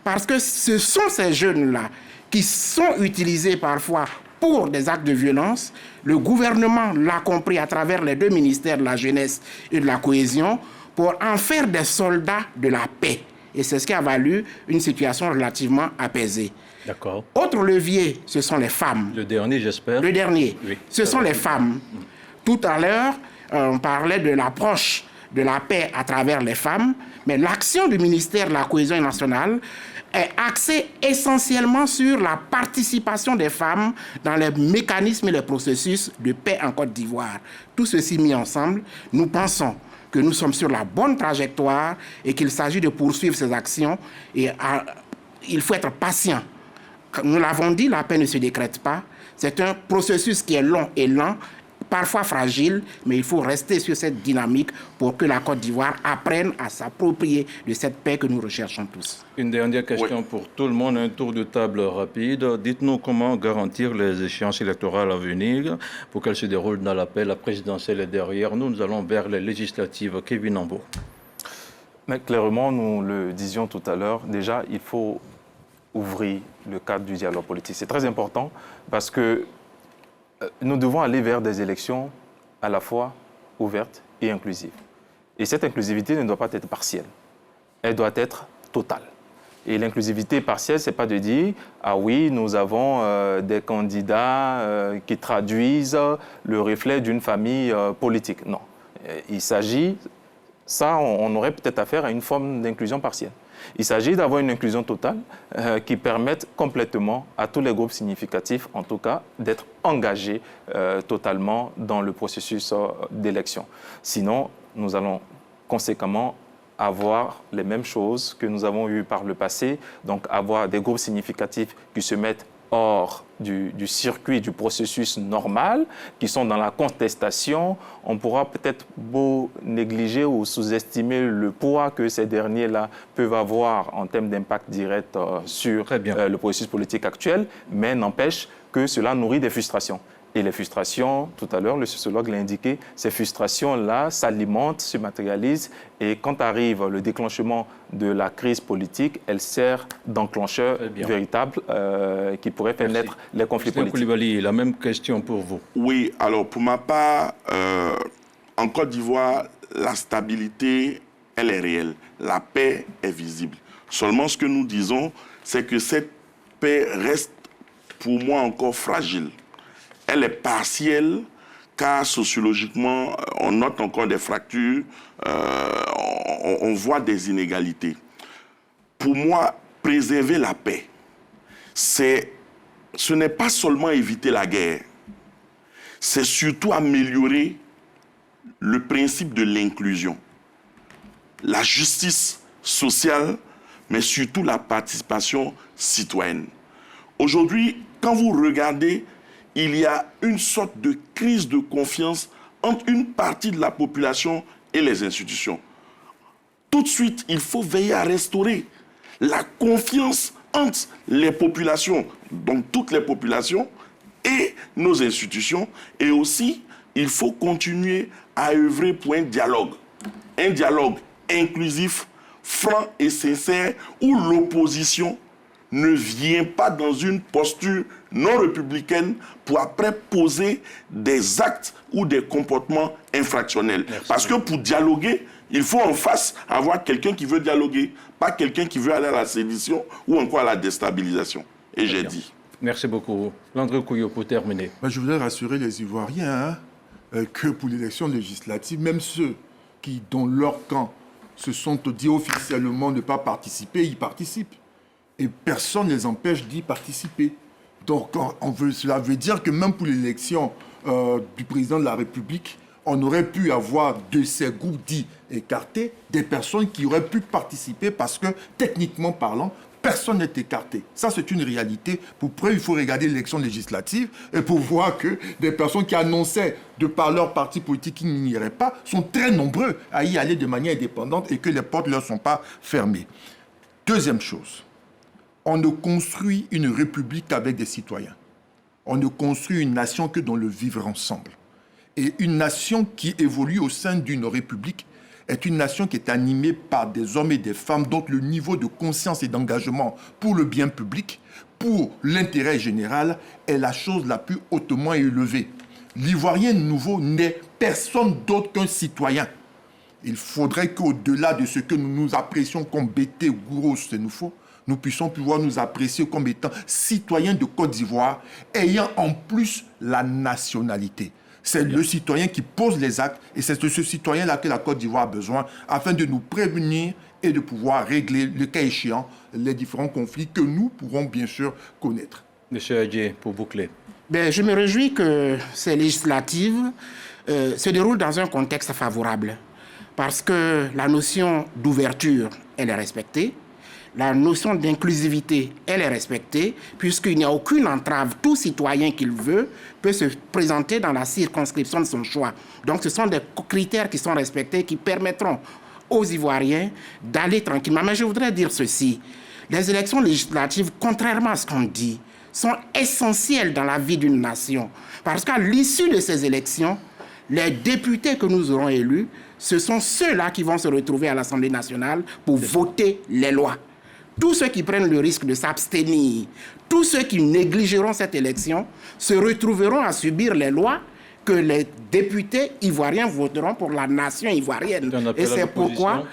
Parce que ce sont ces jeunes-là qui sont utilisés parfois pour des actes de violence. Le gouvernement l'a compris à travers les 2 ministères de la jeunesse et de la cohésion pour en faire des soldats de la paix. Et c'est ce qui a valu une situation relativement apaisée. D'accord. Autre levier, ce sont les femmes. Le dernier, j'espère. Le dernier, oui. Ce sont les femmes. Tout à l'heure, on parlait de l'approche de la paix à travers les femmes, mais l'action du ministère de la Cohésion nationale est axée essentiellement sur la participation des femmes dans les mécanismes et les processus de paix en Côte d'Ivoire. Tout ceci mis ensemble, nous pensons que nous sommes sur la bonne trajectoire et qu'il s'agit de poursuivre ces actions. Et il faut être patient. Nous l'avons dit, la paix ne se décrète pas. C'est un processus qui est long et lent, parfois fragile, mais il faut rester sur cette dynamique pour que la Côte d'Ivoire apprenne à s'approprier de cette paix que nous recherchons tous. Une dernière question pour tout le monde, un tour de table rapide. Dites-nous comment garantir les échéances électorales à venir pour qu'elles se déroulent dans la paix. La présidentielle est derrière nous, nous allons vers les législatives. Kevin Ambo. Mais clairement, nous le disions tout à l'heure, déjà, il faut ouvrir le cadre du dialogue politique. C'est très important parce que nous devons aller vers des élections à la fois ouverte et inclusive. Et cette inclusivité ne doit pas être partielle, elle doit être totale. Et l'inclusivité partielle, ce n'est pas de dire « Ah oui, nous avons des candidats qui traduisent le reflet d'une famille politique ». Non, il s'agit, ça on aurait peut-être affaire à une forme d'inclusion partielle. Il s'agit d'avoir une inclusion totale qui permette complètement à tous les groupes significatifs, en tout cas, d'être engagés totalement dans le processus d'élection. Sinon, nous allons conséquemment avoir les mêmes choses que nous avons eues par le passé, donc avoir des groupes significatifs qui se mettent hors du circuit, du processus normal, qui sont dans la contestation. On pourra peut-être beau négliger ou sous-estimer le poids que ces derniers-là peuvent avoir en termes d'impact direct sur le processus politique actuel, mais n'empêche que cela nourrit des frustrations. Et les frustrations, tout à l'heure, le sociologue l'a indiqué, ces frustrations-là s'alimentent, se matérialisent, et quand arrive le déclenchement de la crise politique, elle sert d'enclencheur véritable qui pourrait faire naître les conflits politiques. Koulibaly, la même question pour vous. Oui, alors pour ma part, en Côte d'Ivoire, la stabilité, elle est réelle. La paix est visible. Seulement, ce que nous disons, c'est que cette paix reste, pour moi, encore fragile. Elle est partielle, car sociologiquement, on note encore des fractures, on voit des inégalités. Pour moi, préserver la paix, ce n'est pas seulement éviter la guerre, c'est surtout améliorer le principe de l'inclusion, la justice sociale, mais surtout la participation citoyenne. Aujourd'hui, quand vous regardez, il y a une sorte de crise de confiance entre une partie de la population et les institutions. Tout de suite, il faut veiller à restaurer la confiance entre les populations, donc toutes les populations, et nos institutions. Et aussi, il faut continuer à œuvrer pour un dialogue inclusif, franc et sincère, où l'opposition ne vient pas dans une posture non républicaine pour après poser des actes ou des comportements infractionnels. Parce que pour dialoguer, il faut en face avoir quelqu'un qui veut dialoguer, pas quelqu'un qui veut aller à la sédition ou encore à la déstabilisation. Et j'ai dit. Merci beaucoup. Landry Couillot, pour terminer. Je voudrais rassurer les Ivoiriens que pour l'élection législative, même ceux qui, dans leur camp, se sont dit officiellement ne pas participer, ils participent. Et personne ne les empêche d'y participer. Donc, cela veut dire que même pour l'élection du président de la République, on aurait pu avoir de ces groupes dits écartés des personnes qui auraient pu participer parce que, techniquement parlant, personne n'est écarté. Ça, c'est une réalité. Pour preuve, il faut regarder l'élection législative et pour voir que des personnes qui annonçaient de par leur parti politique qu'ils n'iraient pas sont très nombreux à y aller de manière indépendante et que les portes ne leur sont pas fermées. Deuxième chose. On ne construit une république qu'avec des citoyens. On ne construit une nation que dans le vivre ensemble. Et une nation qui évolue au sein d'une république est une nation qui est animée par des hommes et des femmes dont le niveau de conscience et d'engagement pour le bien public, pour l'intérêt général, est la chose la plus hautement élevée. L'Ivoirien nouveau n'est personne d'autre qu'un citoyen. Il faudrait qu'au-delà de ce que nous nous apprécions comme Bété, Gouro, Sénoufo, nous puissions pouvoir nous apprécier comme étant citoyens de Côte d'Ivoire, ayant en plus la nationalité. C'est le citoyen qui pose les actes et c'est de ce citoyen-là que la Côte d'Ivoire a besoin afin de nous prévenir et de pouvoir régler, le cas échéant, les différents conflits que nous pourrons bien sûr connaître. Monsieur Adjé, pour boucler. Je me réjouis que ces législatives se déroulent dans un contexte favorable parce que la notion d'ouverture, elle est respectée. La notion d'inclusivité, elle est respectée, puisqu'il n'y a aucune entrave. Tout citoyen qu'il veut peut se présenter dans la circonscription de son choix. Donc, ce sont des critères qui sont respectés, qui permettront aux Ivoiriens d'aller tranquillement. Mais je voudrais dire ceci. Les élections législatives, contrairement à ce qu'on dit, sont essentielles dans la vie d'une nation. Parce qu'à l'issue de ces élections, les députés que nous aurons élus, ce sont ceux-là qui vont se retrouver à l'Assemblée nationale pour voter les lois. Tous ceux qui prennent le risque de s'abstenir, tous ceux qui négligeront cette élection, se retrouveront à subir les lois que les députés ivoiriens voteront pour la nation ivoirienne. Et c'est pourquoi...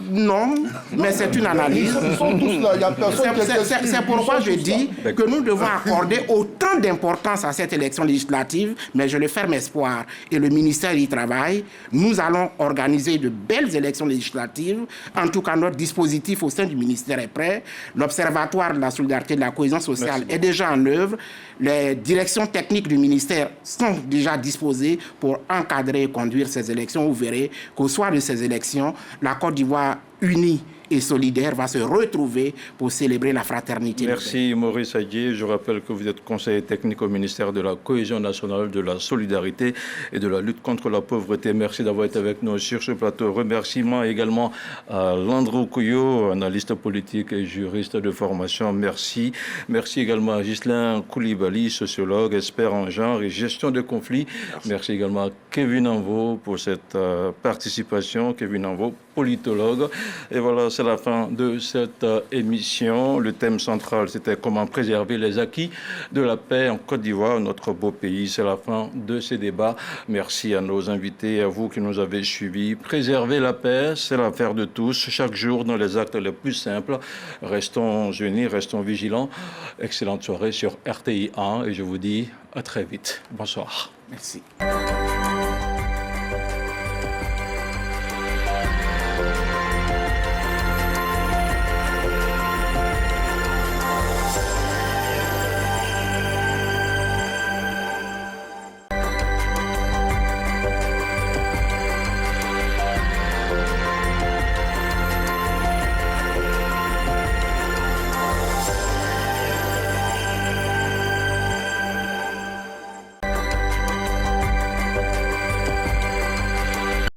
non, mais c'est une analyse. Ils sont tous là, il n'y a personne qui... C'est pourquoi je dis que nous devons accorder autant d'importance à cette élection législative, mais je le ferme espoir. Et le ministère y travaille. Nous allons organiser de belles élections législatives. En tout cas, notre dispositif au sein du ministère est prêt. L'Observatoire de la solidarité et de la cohésion sociale est déjà en œuvre. Les directions techniques du ministère sont déjà disposées pour encadrer et conduire ces élections. Vous verrez qu'au soir de ces élections, la Côte d'Ivoire unie et solidaire va se retrouver pour célébrer la fraternité. Merci Maurice Adjé. Je rappelle que vous êtes conseiller technique au ministère de la Cohésion nationale, de la solidarité et de la lutte contre la pauvreté. Merci d'avoir été avec nous sur ce plateau. Remerciements également à Landro Kouyo, analyste politique et juriste de formation. Merci. Merci également à Ghislain Koulibaly, sociologue, expert en genre et gestion de conflits. Merci également à Kevin Anvo pour cette participation. Kevin Anvo, politologue. Et voilà, c'est la fin de cette émission. Le thème central, c'était comment préserver les acquis de la paix en Côte d'Ivoire, notre beau pays. C'est la fin de ces débats. Merci à nos invités et à vous qui nous avez suivis. Préserver la paix, c'est l'affaire de tous. Chaque jour, dans les actes les plus simples, restons unis, restons vigilants. Excellente soirée sur RTI 1 et je vous dis à très vite. Bonsoir. Merci.